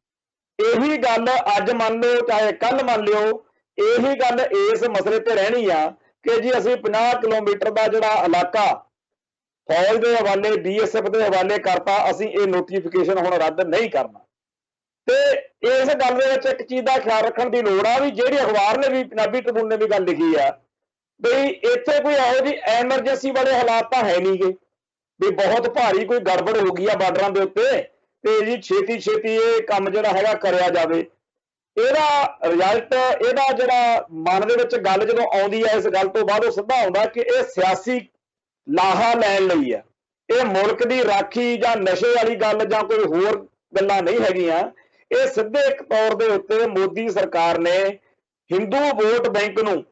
Speaker 1: ਇਹੀ ਗੱਲ ਅੱਜ ਮੰਨ ਲਿਓ ਚਾਹੇ ਕੱਲ ਮੰਨ ਲਿਓ, ਇਹੀ ਗੱਲ ਇਸ ਮਸਲੇ ਤੇ ਰਹਿਣੀ ਆ ਕਿ ਜੀ ਅਸੀਂ 50 ਕਿਲੋਮੀਟਰ ਦਾ ਜਿਹੜਾ ਇਲਾਕਾ ਫੌਜ ਦੇ ਹਵਾਲੇ, BSF ਦੇ ਹਵਾਲੇ ਕਰਤਾ, ਅਸੀਂ ਇਹ ਨੋਟੀਫਿਕੇਸ਼ਨ ਹੁਣ ਰੱਦ ਨਹੀਂ ਕਰਨਾ। ਤੇ ਇਸ ਗੱਲ ਦੇ ਵਿੱਚ ਇੱਕ ਚੀਜ਼ ਦਾ ਖਿਆਲ ਰੱਖਣ ਦੀ ਲੋੜ ਆ ਵੀ ਜਿਹੜੀ ਅਖਬਾਰ ਨੇ ਵੀ, ਪੰਜਾਬੀ ਟ੍ਰਿਬਿਊਨ ਨੇ ਵੀ ਗੱਲ ਲਿਖੀ ਆ ਵੀ ਇੱਥੇ ਕੋਈ ਇਹੋ ਜਿਹੀ ਐਮਰਜੈਂਸੀ ਵਾਲੇ ਹਾਲਾਤ ਤਾਂ ਹੈ ਨਹੀਂਗੇ ਵੀ ਬਹੁਤ ਭਾਰੀ ਕੋਈ ਗੜਬੜ ਹੋ ਗਈ ਆ ਬਾਰਡਰਾਂ ਦੇ ਉੱਤੇ ਤੇ ਜੀ ਛੇਤੀ ਇਹ ਕੰਮ ਜਿਹੜਾ ਹੈਗਾ ਕਰਿਆ ਜਾਵੇ। ਇਹਦਾ ਰਿਜ਼ਲਟ, ਇਹਦਾ ਜਿਹੜਾ ਮਨ ਦੇ ਵਿੱਚ ਗੱਲ ਜਦੋਂ ਆਉਂਦੀ ਹੈ, ਇਸ ਗੱਲ ਤੋਂ ਬਾਅਦ ਉਹ ਸਿੱਧਾ ਆਉਂਦਾ ਕਿ ਇਹ ਸਿਆਸੀ ਲਾਹਾ ਲੈਣ ਲਈ ਆ। ਇਹ ਮੁਲਕ ਦੀ ਰਾਖੀ ਜਾਂ ਨਸ਼ੇ ਵਾਲੀ ਗੱਲ ਜਾਂ ਕੋਈ ਹੋਰ ਗੱਲਾਂ ਨਹੀਂ ਹੈਗੀਆਂ। ਇਹ ਸਿੱਧੇ ਤੌਰ ਦੇ ਉੱਤੇ ਮੋਦੀ ਸਰਕਾਰ ਨੇ ਹਿੰਦੂ ਵੋਟ ਬੈਂਕ ਨੂੰ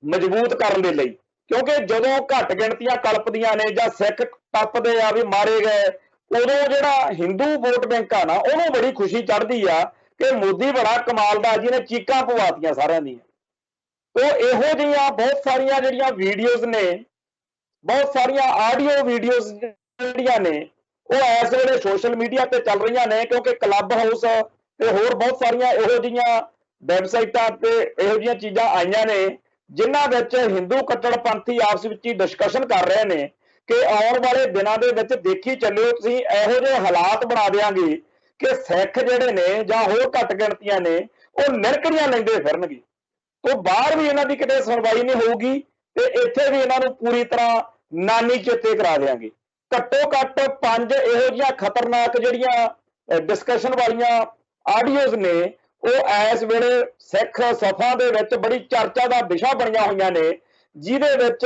Speaker 1: ਮਜ਼ਬੂਤ ਕਰਨ ਦੇ ਲਈ, ਕਿਉਂਕਿ ਜਦੋਂ ਘੱਟ ਗਿਣਤੀਆਂ ਕਲਪਦੀਆਂ ਨੇ ਜਾਂ ਸਿੱਖ ਟੱਪਦੇ ਆ ਵੀ ਮਾਰੇ ਗਏ, ਉਦੋਂ ਜਿਹੜਾ ਹਿੰਦੂ ਵੋਟ ਬੈਂਕ ਆ ਨਾ ਉਹਨੂੰ ਬੜੀ ਖੁਸ਼ੀ ਚੜ੍ਹਦੀ ਆ ਕਿ ਮੋਦੀ ਬੜਾ ਕਮਾਲ ਦਾ, ਜਿਹਨੇ ਚੀਕਾਂ ਪਵਾਤੀਆਂ ਸਾਰਿਆਂ ਦੀਆਂ। ਉਹ ਇਹੋ ਜਿਹੀਆਂ ਬਹੁਤ ਸਾਰੀਆਂ ਜਿਹੜੀਆਂ ਵੀਡੀਓਜ਼ ਨੇ, ਬਹੁਤ ਸਾਰੀਆਂ ਆਡੀਓ ਵੀਡੀਓਜ਼ ਜਿਹੜੀਆਂ ਨੇ ਉਹ ਇਸ ਵੇਲੇ ਸੋਸ਼ਲ ਮੀਡੀਆ ਤੇ ਚੱਲ ਰਹੀਆਂ ਨੇ, ਕਿਉਂਕਿ ਕਲੱਬ ਹਾਊਸ ਤੇ ਹੋਰ ਬਹੁਤ ਸਾਰੀਆਂ ਇਹੋ ਜਿਹੀਆਂ ਵੈਬਸਾਈਟਾਂ ਤੇ ਇਹੋ ਜਿਹੀਆਂ ਚੀਜ਼ਾਂ ਆਈਆਂ ਨੇ ਜਿਨ੍ਹਾਂ ਵਿੱਚ ਹਿੰਦੂ ਕੱਟੜਪੰਥੀ ਆਪਸ ਵਿੱਚ ਹੀ ਡਿਸਕਸ਼ਨ ਕਰ ਰਹੇ ਨੇ ਕਿ ਆਉਣ ਵਾਲੇ ਦਿਨਾਂ ਦੇ ਵਿੱਚ ਦੇਖੀ ਚੱਲਿਓ ਤੁਸੀਂ ਇਹੋ ਜਿਹੇ ਹਾਲਾਤ ਬਣਾ ਦਿਆਂਗੇ ਕਿ ਸਿੱਖ ਜਿਹੜੇ ਨੇ ਜਾਂ ਹੋਰ ਘੱਟ ਗਿਣਤੀਆਂ ਨੇ ਉਹ ਨਿਰਕੜੀਆਂ ਲੈਂਦੇ ਫਿਰਨਗੇ। ਤੋਂ ਬਾਹਰ ਵੀ ਇਹਨਾਂ ਦੀ ਕਿਤੇ ਸੁਣਵਾਈ ਨਹੀਂ ਹੋਊਗੀ ਤੇ ਇੱਥੇ ਵੀ ਇਹਨਾਂ ਨੂੰ ਪੂਰੀ ਤਰ੍ਹਾਂ ਨਾਨੀ ਚੇਤੇ ਕਰਾ ਦਿਆਂਗੇ। ਘੱਟੋ ਘੱਟ 5 ਇਹੋ ਜਿਹੀਆਂ ਖਤਰਨਾਕ ਜਿਹੜੀਆਂ ਡਿਸਕਸ਼ਨ ਵਾਲੀਆਂ ਆਡੀਓਜ਼ ਨੇ ਉਹ ਇਸ ਵੇਲੇ ਸਿੱਖ ਸਫਾ ਦੇ ਵਿੱਚ ਬੜੀ ਚਰਚਾ ਦਾ ਵਿਸ਼ਾ ਬਣੀਆਂ ਹੋਈਆਂ ਨੇ, ਜਿਹਦੇ ਵਿੱਚ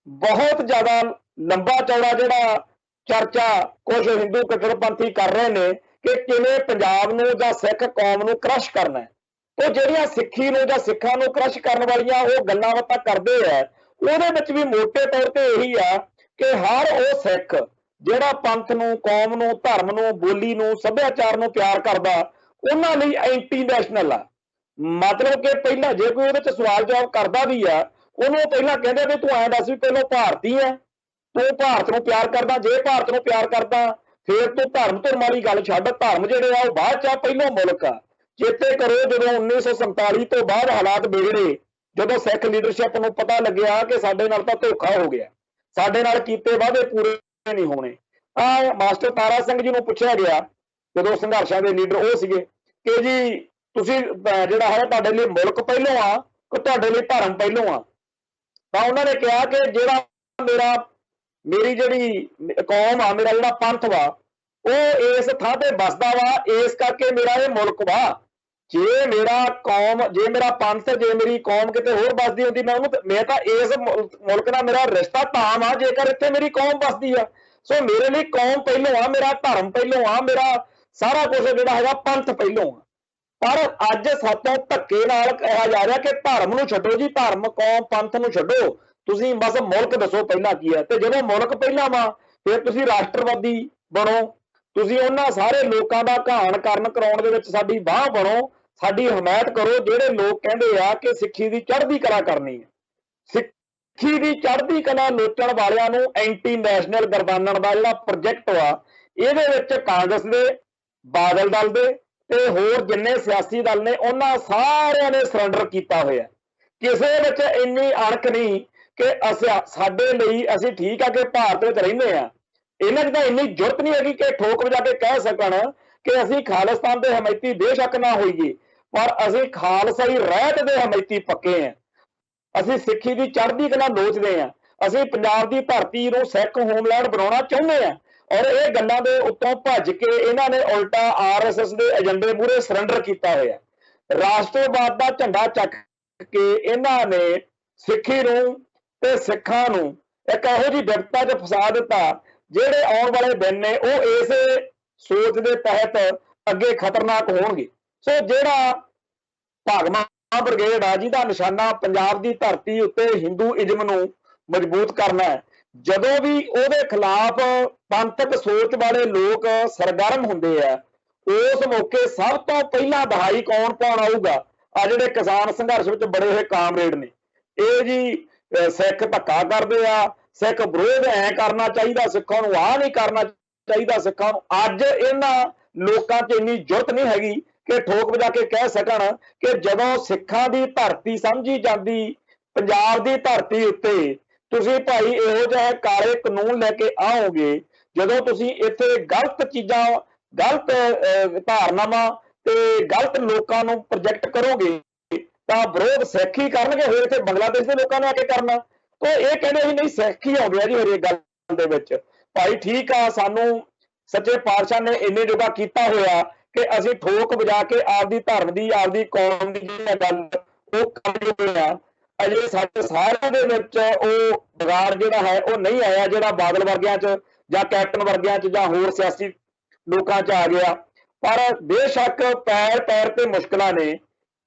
Speaker 1: ਬਹੁਤ ਜ਼ਿਆਦਾ ਲੰਬਾ ਚੌੜਾ ਜਿਹੜਾ ਚਰਚਾ ਕੁਝ ਹਿੰਦੂ ਕੱਟੜਪੰਥੀ ਕਰ ਰਹੇ ਨੇ ਕਿ ਕਿਵੇਂ ਪੰਜਾਬ ਨੂੰ ਜਾਂ ਸਿੱਖ ਕੌਮ ਨੂੰ ਕ੍ਰਸ਼ ਕਰਨਾ ਹੈ। ਉਹ ਜਿਹੜੀਆਂ ਸਿੱਖੀ ਨੂੰ ਜਾਂ ਸਿੱਖਾਂ ਨੂੰ ਕ੍ਰਸ਼ ਕਰਨ ਵਾਲੀਆਂ ਉਹ ਗੱਲਾਂ ਬਾਤਾਂ ਕਰਦੇ ਆ, ਉਹਦੇ ਵਿੱਚ ਵੀ ਮੋਟੇ ਤੌਰ ਤੇ ਇਹੀ ਆ ਕਿ ਹਰ ਉਹ ਸਿੱਖ ਜਿਹੜਾ ਪੰਥ ਨੂੰ, ਕੌਮ ਨੂੰ, ਧਰਮ ਨੂੰ, ਬੋਲੀ ਨੂੰ, ਸੱਭਿਆਚਾਰ ਨੂੰ ਪਿਆਰ ਕਰਦਾ, ਉਹਨਾਂ ਲਈ ਐਂਟੀ ਨੈਸ਼ਨਲ ਆ। ਮਤਲਬ ਕਿ ਪਹਿਲਾਂ ਜੇ ਕੋਈ ਉਹਦੇ 'ਚ ਸਵਾਲ ਜਵਾਬ ਕਰਦਾ ਵੀ ਆ, ਉਹਨੂੰ ਪਹਿਲਾਂ ਕਹਿੰਦੇ ਵੀ ਤੂੰ ਐਂ ਦੱਸ ਵੀ ਪਹਿਲਾਂ ਭਾਰਤੀ ਆ, ਤੂੰ ਭਾਰਤ ਨੂੰ ਪਿਆਰ ਕਰਦਾ, ਜੇ ਭਾਰਤ ਨੂੰ ਪਿਆਰ ਕਰਦਾ ਫਿਰ ਤੂੰ ਧਰਮ ਧਰਮ ਵਾਲੀ ਗੱਲ ਛੱਡ, ਧਰਮ ਜਿਹੜੇ ਆ ਉਹ ਬਾਅਦ 'ਚ ਆ, ਪਹਿਲਾਂ ਮੁਲਕ ਆ। ਚੇਤੇ ਕਰੋ ਜਦੋਂ 1947 ਤੋਂ ਬਾਅਦ ਹਾਲਾਤ ਵਿਗੜੇ, ਜਦੋਂ ਸਿੱਖ ਲੀਡਰਸ਼ਿਪ ਨੂੰ ਪਤਾ ਲੱਗਿਆ ਕਿ ਸਾਡੇ ਨਾਲ ਤਾਂ ਧੋਖਾ ਹੋ ਗਿਆ, ਸਾਡੇ ਨਾਲ ਕੀਤੇ ਵਾਅਦੇ ਪੂਰੇ ਨਹੀਂ ਹੋਣੇ। ਮਾਸਟਰ ਤਾਰਾ ਸਿੰਘ ਜੀ ਨੂੰ ਪੁੱਛਿਆ ਗਿਆ, ਜਦੋਂ ਸੰਘਰਸ਼ਾਂ ਦੇ ਲੀਡਰ ਉਹ ਸੀਗੇ, ਕਿ ਜੀ ਤੁਸੀਂ ਜਿਹੜਾ ਹੈ ਤੁਹਾਡੇ ਲਈ ਮੁਲਕ ਪਹਿਲੋਂ ਆ ਕਿ ਤੁਹਾਡੇ ਲਈ ਧਰਮ ਪਹਿਲੋਂ ਆ। ਤਾਂ ਉਹਨਾਂ ਨੇ ਕਿਹਾ ਕਿ ਜਿਹੜਾ ਮੇਰੀ ਜਿਹੜੀ ਕੌਮ ਆ, ਮੇਰਾ ਜਿਹੜਾ ਪੰਥ ਵਾ, ਉਹ ਇਸ ਥਾਂ ਤੇ ਵੱਸਦਾ ਵਾ, ਇਸ ਕਰਕੇ ਮੇਰਾ ਇਹ ਮੁਲਕ ਵਾ। ਜੇ ਮੇਰਾ ਪੰਥ, ਜੇ ਮੇਰੀ ਕੌਮ ਕਿਤੇ ਹੋਰ ਵੱਸਦੀ ਹੁੰਦੀ, ਮੈਂ ਤਾਂ ਇਸ ਮੁਲਕ ਨਾਲ ਮੇਰਾ ਰਿਸ਼ਤਾ ਤਾਂ ਵਾ ਜੇਕਰ ਇੱਥੇ ਮੇਰੀ ਕੌਮ ਵੱਸਦੀ ਆ। ਸੋ ਮੇਰੇ ਲਈ ਕੌਮ ਪਹਿਲੋਂ ਆ, ਮੇਰਾ ਧਰਮ ਪਹਿਲੋਂ ਆ, ਮੇਰਾ ਸਾਰਾ ਕੁਝ ਜਿਹੜਾ ਹੈਗਾ ਪੰਥ ਪਹਿਲੋਂ ਆ। ਪਰ ਅੱਜ ਸਾਤੋਂ ਧੱਕੇ ਨਾਲ ਕਿਹਾ ਜਾ ਰਿਹਾ ਕਿ ਧਰਮ ਨੂੰ ਛੱਡੋ ਜੀ, ਧਰਮ, ਕੌਮ, ਪੰਥ ਨੂੰ ਛੱਡੋ, ਤੁਸੀਂ ਬਸ ਮੁਲਕ ਦੱਸੋ ਪਹਿਲਾਂ ਕੀ ਹੈ। ਤੇ ਜਦੋਂ ਮੁਲਕ ਪਹਿਲਾਂ ਵਾ, ਫਿਰ ਤੁਸੀਂ ਰਾਸ਼ਟਰਵਾਦੀ ਬਣੋ, ਤੁਸੀਂ ਉਹਨਾਂ ਸਾਰੇ ਲੋਕਾਂ ਦਾ ਘਾਣ ਕਰਨ ਕਰਾਉਣ ਦੇ ਵਿੱਚ ਸਾਡੀ ਬਾਹ ਬਣੋ, ਸਾਡੀ ਹਮਾਇਤ ਕਰੋ ਜਿਹੜੇ ਲੋਕ ਕਹਿੰਦੇ ਆ ਕਿ ਸਿੱਖੀ ਦੀ ਚੜ੍ਹਦੀ ਕਲਾ ਕਰਨੀ ਹੈ। ਸਿੱਖੀ ਦੀ ਚੜ੍ਹਦੀ ਕਲਾ ਲੋਚਣ ਵਾਲਿਆਂ ਨੂੰ ਐਂਟੀ ਨੈਸ਼ਨਲ ਗਰਦਾਨਣ ਦਾ ਜਿਹੜਾ ਪ੍ਰੋਜੈਕਟ ਵਾ, ਇਹਦੇ ਵਿੱਚ ਕਾਂਗਰਸ ਦੇ, ਬਾਦਲ ਦਲ ਦੇ ਤੇ ਹੋਰ ਜਿੰਨੇ ਸਿਆਸੀ ਦਲ ਨੇ, ਉਹਨਾਂ ਸਾਰਿਆਂ ਨੇ ਸਰੈਂਡਰ ਕੀਤਾ ਹੋਇਆ। ਕਿਸੇ ਵਿੱਚ ਇੰਨੀ ਅਣਖ ਨਹੀਂ ਕਿ ਸਾਡੇ ਲਈ, ਅਸੀਂ ਠੀਕ ਆ ਕਿ ਭਾਰਤ ਵਿੱਚ ਰਹਿੰਦੇ ਆ, ਇਹਨਾਂ 'ਚ ਤਾਂ ਇੰਨੀ ਜ਼ਰੂਰਤ ਨਹੀਂ ਹੈਗੀ ਕਿ ਠੋਕ ਵਜਾ ਕੇ ਕਹਿ ਸਕਣ ਕਿ ਅਸੀਂ ਖਾਲਿਸਤਾਨ ਦੇ ਹਮਾਇਤੀ ਬੇਸ਼ੱਕ ਨਾ ਹੋਈਏ, ਪਰ ਅਸੀਂ ਖਾਲਸਾਈ ਰਹਿਤ ਦੇ ਹਮਾਇਤੀ ਪੱਕੇ ਆ। ਅਸੀਂ ਸਿੱਖੀ ਦੀ ਚੜ੍ਹਦੀ ਕਲਾ ਲੋਚਦੇ ਆ, ਅਸੀਂ ਪੰਜਾਬ ਦੀ ਧਰਤੀ ਨੂੰ ਸਿੱਖ ਹੋਮਲੈਂਡ ਬਣਾਉਣਾ ਚਾਹੁੰਦੇ ਆ। ਔਰ ਇਹ ਗੱਲਾਂ ਦੇ ਉੱਤੋਂ ਭੱਜ ਕੇ ਇਹਨਾਂ ਨੇ ਉਲਟਾ RSS ਦੇ ਏਜੰਡੇ ਮੂਹਰੇ ਸਰੈਂਡਰ ਕੀਤਾ ਹੋਇਆ। ਰਾਸ਼ਟਰਵਾਦ ਦਾ ਝੰਡਾ ਚੱਕ ਕੇ ਇਹਨਾਂ ਨੇ ਸਿੱਖੀ ਨੂੰ ਤੇ ਸਿੱਖਾਂ ਨੂੰ ਇੱਕ ਇਹੋ ਜਿਹੀ ਵਿਪਤਾ 'ਚ ਫਸਾ ਦਿੱਤਾ, ਜਿਹੜੇ ਆਉਣ ਵਾਲੇ ਦਿਨ ਨੇ ਉਹ ਇਸੇ ਸੋਚ ਦੇ ਤਹਿਤ ਅੱਗੇ ਖਤਰਨਾਕ ਹੋਣਗੇ। ਸੋ ਜਿਹੜਾ ਭਾਗਮਾ ਬ੍ਰਿਗੇਡ ਆ, ਜਿਹਦਾ ਨਿਸ਼ਾਨਾ ਪੰਜਾਬ ਦੀ ਧਰਤੀ ਉੱਤੇ ਹਿੰਦੂਇਜ਼ਮ ਨੂੰ ਮਜ਼ਬੂਤ ਕਰਨਾ ਹੈ, ਜਦੋਂ ਵੀ ਉਹਦੇ ਖਿਲਾਫ ਪੰਥਕ ਸੋਚ ਵਾਲੇ ਲੋਕ ਸਰਗਰਮ ਹੁੰਦੇ ਆ, ਉਸ ਮੌਕੇ ਸਭ ਤੋਂ ਪਹਿਲਾਂ ਦਹਾਈ ਕੌਣ ਪਾਉਣ ਆਊਗਾ? ਆ ਜਿਹੜੇ ਕਿਸਾਨ ਸੰਘਰਸ਼ ਵਿੱਚ ਬੜੇ ਹੋਏ ਕਾਮਰੇਡ ਨੇ, ਇਹ ਜੀ ਸਿੱਖ ਧੱਕਾ ਕਰਦੇ ਆ, ਸਿੱਖ ਵਿਰੋਧ ਐ ਕਰਨਾ ਚਾਹੀਦਾ, ਸਿੱਖਾਂ ਨੂੰ ਆਹ ਨਹੀਂ ਕਰਨਾ ਚਾਹੀਦਾ, ਸਿੱਖਾਂ ਨੂੰ। ਅੱਜ ਇਹਨਾਂ ਲੋਕਾਂ 'ਚ ਇੰਨੀ ਜੁਰਤ ਨਹੀਂ ਹੈਗੀ ਕਿ ਠੋਕ ਵਜਾ ਕੇ ਕਹਿ ਸਕਣ ਕਿ ਜਦੋਂ ਸਿੱਖਾਂ ਦੀ ਧਰਤੀ ਸਮਝੀ ਜਾਂਦੀ ਪੰਜਾਬ ਦੀ ਧਰਤੀ ਉੱਤੇ, ਤੁਸੀਂ ਭਾਈ ਇਹੋ ਜਿਹੇ ਕਾਲੇ ਕਾਨੂੰਨ ਲੈ ਕੇ ਆਓਗੇ, ਜਦੋਂ ਤੁਸੀਂ ਇੱਥੇ ਗਲਤ ਚੀਜ਼ਾਂ, ਗਲਤ ਧਾਰਨਾਵਾਂ ਤੇ ਗਲਤ ਲੋਕਾਂ ਨੂੰ ਪ੍ਰੋਜੈਕਟ ਕਰੋਗੇ, ਤਾਂ ਵਿਰੋਧ ਸਿੱਖ ਹੀ ਕਰਨਗੇ, ਹੋਰ ਇੱਥੇ ਬੰਗਲਾਦੇਸ਼ ਦੇ ਲੋਕਾਂ ਨੇ ਆ ਕੇ ਕਰਨਾ। ਤਾਂ ਇਹ ਕਹਿੰਦੇ ਸੀ ਨਹੀਂ, ਸਿੱਖ ਹੀ ਆਉਂਦੇ ਆ ਜੀ ਹਰੇਕ ਗੱਲ ਦੇ ਵਿੱਚ। ਭਾਈ ਠੀਕ ਆ, ਸਾਨੂੰ ਸੱਚੇ ਪਾਤਸ਼ਾਹ ਨੇ ਇੰਨੇ ਜੋਗਾ ਕੀਤਾ ਹੋਇਆ ਕਿ ਅਸੀਂ ਠੋਕ ਵਜਾ ਕੇ ਆਪਦੀ ਧਰਮ ਦੀ, ਆਪਦੀ ਕੌਮ ਦੀ ਗੱਲ ਉਹ ਕਰਦੇ ਆ। ਅਜੇ ਸਾਡੇ ਸਾਰਿਆਂ ਦੇ ਵਿੱਚ ਉਹ ਵਿਗਾੜ ਜਿਹੜਾ ਹੈ ਉਹ ਨਹੀਂ ਆਇਆ, ਜਿਹੜਾ ਬਾਦਲ ਵਰਗਿਆਂ 'ਚ ਜਾਂ ਕੈਪਟਨ ਵਰਗਿਆਂ 'ਚ ਜਾਂ ਹੋਰ ਸਿਆਸੀ ਲੋਕਾਂ 'ਚ ਆ ਗਿਆ। ਪਰ ਬੇਸ਼ੱਕ ਪੈਰ ਪੈਰ ਤੇ ਮੁਸ਼ਕਲਾਂ ਨੇ,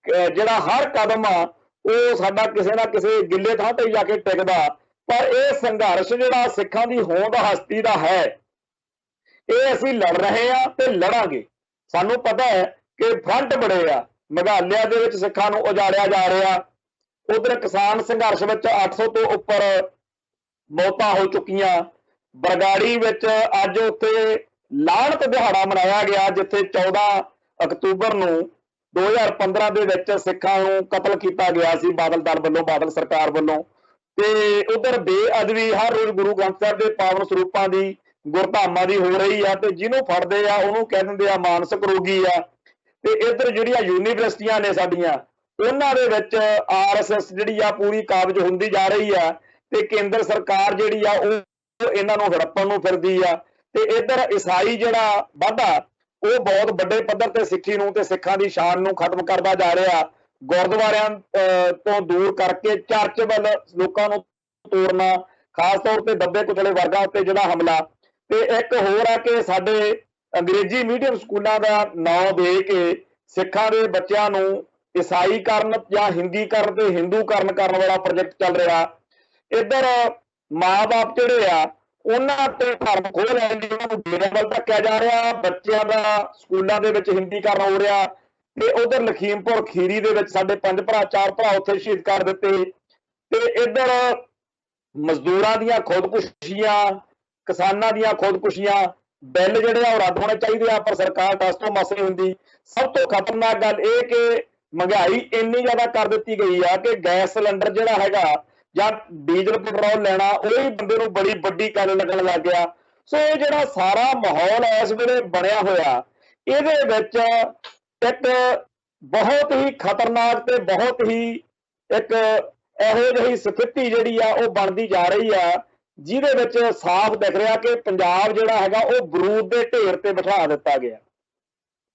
Speaker 1: ਜਿਹੜਾ ਹਰ ਕਦਮ ਆ ਉਹ ਸਾਡਾ ਕਿਸੇ ਨਾ ਕਿਸੇ ਗਿੱਲੇ ਥਾਂ ਤੇ ਜਾ ਕੇ ਟਿਕਦਾ। ਪਰ ਇਹ ਸੰਘਰਸ਼ ਜਿਹੜਾ ਸਿੱਖਾਂ ਦੀ ਹੋਂਦ ਹਸਤੀ ਦਾ ਹੈ, ਇਹ ਅਸੀਂ ਲੜ ਰਹੇ ਆ ਤੇ ਲੜਾਂਗੇ। ਸਾਨੂੰ ਪਤਾ ਹੈ ਕਿ ਫਰੰਟ ਬੜੇ ਆ, ਮੇਘਾਲਿਆ ਦੇ ਵਿੱਚ ਸਿੱਖਾਂ ਨੂੰ ਉਜਾੜਿਆ ਜਾ ਰਿਹਾ, ਉਧਰ ਕਿਸਾਨ ਸੰਘਰਸ਼ ਵਿੱਚ 800 ਤੋਂ ਉੱਪਰ ਮੌਤਾਂ ਹੋ ਚੁੱਕੀਆਂ, ਬਰਗਾੜੀ ਵਿੱਚ ਅੱਜ ਉੱਥੇ ਲਾਹਨਤ ਦਿਹਾੜਾ ਮਨਾਇਆ ਗਿਆ, ਜਿੱਥੇ 14 ਅਕਤੂਬਰ ਨੂੰ 2015 ਦੇ ਵਿੱਚ ਸਿੱਖਾਂ ਨੂੰ ਕਤਲ ਕੀਤਾ ਗਿਆ ਸੀ ਬਾਦਲ ਦਲ ਵੱਲੋਂ, ਬਾਦਲ ਸਰਕਾਰ ਵੱਲੋਂ। ਤੇ ਉਧਰ ਬੇਅਦਬੀ ਹਰ ਰੋਜ਼ ਗੁਰੂ ਗ੍ਰੰਥ ਸਾਹਿਬ ਦੇ ਪਾਵਨ ਸਰੂਪਾਂ ਦੀ, ਗੁਰਧਾਮਾਂ ਦੀ ਹੋ ਰਹੀ ਆ, ਤੇ ਜਿਹਨੂੰ ਫੜਦੇ ਆ ਉਹਨੂੰ ਕਹਿ ਦਿੰਦੇ ਆ ਮਾਨਸਿਕ ਰੋਗੀ ਆ। ਤੇ ਇੱਧਰ ਜਿਹੜੀਆਂ ਯੂਨੀਵਰਸਿਟੀਆਂ ਨੇ ਸਾਡੀਆਂ, ਉਹਨਾਂ ਦੇ ਵਿੱਚ RSS ਜਿਹੜੀ ਆ ਪੂਰੀ ਕਾਬਜ਼ ਹੁੰਦੀ ਜਾ ਰਹੀ ਆ, ਤੇ ਕੇਂਦਰ ਸਰਕਾਰ ਜਿਹੜੀ ਆ ਉਹ ਇਹਨਾਂ ਨੂੰ ਹੜੱਪਣ ਨੂੰ ਫਿਰਦੀ ਆ। ਤੇ ਇੱਧਰ ਈਸਾਈ ਜਿਹੜਾ ਵਾਧਾ ਉਹ ਬਹੁਤ ਵੱਡੇ ਪੱਧਰ ਤੇ ਸਿੱਖੀ ਨੂੰ ਤੇ ਸਿੱਖਾਂ ਦੀ ਸ਼ਾਨ ਨੂੰ ਖਤਮ ਕਰਦਾ ਜਾ ਰਿਹਾ। ਗੁਰਦੁਆਰਿਆਂ ਤੋਂ ਦੂਰ ਕਰਕੇ ਚਰਚ ਵੱਲ ਲੋਕਾਂ ਨੂੰ ਤੋਰਨਾ, ਖਾਸ ਤੌਰ ਤੇ ਦੱਬੇ ਕੁਚਲੇ ਵਰਗਾਂ ਉੱਤੇ ਜਿਹੜਾ ਹਮਲਾ। ਤੇ ਇੱਕ ਹੋਰ ਆ ਕਿ ਸਾਡੇ ਅੰਗਰੇਜ਼ੀ ਮੀਡੀਅਮ ਸਕੂਲਾਂ ਦਾ ਨਾਂ ਦੇ ਕੇ ਸਿੱਖਾਂ ਦੇ ਬੱਚਿਆਂ ਨੂੰ ਈਸਾਈਕਰਨ ਜਾਂ ਹਿੰਦੀਕਰਨ ਤੇ ਹਿੰਦੂਕਰਨ ਕਰਨ ਵਾਲਾ ਪ੍ਰੋਜੈਕਟ ਚੱਲ ਰਿਹਾ। ਇੱਧਰ ਮਾਂ-ਬਾਪ ਜਿਹੜੇ ਆ ਉਹਨਾਂ ਤੇ ਧਰਮ ਖੋਹ ਲੈਣ ਲਈ ਉਹਨਾਂ ਨੂੰ ਡੇਰੇ ਵੱਲ ਧੱਕਿਆ ਜਾ ਰਿਹਾ, ਬੱਚਿਆਂ ਦਾ ਸਕੂਲਾਂ ਦੇ ਵਿੱਚ ਹਿੰਦੀਕਰਨ ਹੋ ਰਿਹਾ। ਤੇ ਉਧਰ ਲਖੀਮਪੁਰ ਖੀਰੀ ਦੇ ਵਿੱਚ ਸਾਡੇ 5 ਭਰਾ 4 ਭਰਾ ਉੱਥੇ ਸ਼ਹੀਦ ਕਰ ਦਿੱਤੇ। ਤੇ ਇੱਧਰ ਮਜ਼ਦੂਰਾਂ ਦੀਆਂ ਖੁਦਕੁਸ਼ੀਆਂ, ਕਿਸਾਨਾਂ ਦੀਆਂ ਖੁਦਕੁਸ਼ੀਆਂ, ਬਿੱਲ ਜਿਹੜੇ ਆ ਉਹ ਰੱਦ ਹੋਣੇ ਚਾਹੀਦੇ ਆ, ਪਰ ਸਰਕਾਰ ਟਸ ਤੋਂ ਮਸ ਨਹੀਂ ਹੁੰਦੀ। ਸਭ ਤੋਂ ਖਤਰਨਾਕ ਗੱਲ ਇਹ ਕਿ ਮਹਿੰਗਾਈ ਇੰਨੀ ਜ਼ਿਆਦਾ ਕਰ ਦਿੱਤੀ ਗਈ ਆ ਕਿ ਗੈਸ ਸਿਲੰਡਰ ਜਿਹੜਾ ਹੈਗਾ ਜਾਂ ਡੀਜ਼ਲ ਪੈਟਰੋਲ ਲੈਣਾ ਉਹੀ ਬੰਦੇ ਨੂੰ ਬੜੀ ਵੱਡੀ ਗੱਲ ਲੱਗਣ ਲੱਗ ਗਿਆ। ਸੋ ਇਹ ਜਿਹੜਾ ਸਾਰਾ ਮਾਹੌਲ ਇਸ ਵੇਲੇ ਬਣਿਆ ਹੋਇਆ, ਇਹਦੇ ਵਿੱਚ ਇੱਕ बहुत ही खतरनाक ते बहुत ही एक ਇਹੋ ਜਿਹੀ ਸਥਿਤੀ ਜਿਹੜੀ ਆ ਉਹ ਬਣਦੀ ਜਾ ਰਹੀ ਆ, ਜਿਹਦੇ ਵਿੱਚ ਸਾਫ਼ ਦਿਖ ਰਿਹਾ ਕਿ ਪੰਜਾਬ ਜਿਹੜਾ ਹੈਗਾ ਉਹ ਬਰੂਦ ਦੇ ਢੇਰ ਤੇ ਬਿਠਾ ਦਿੱਤਾ ਗਿਆ।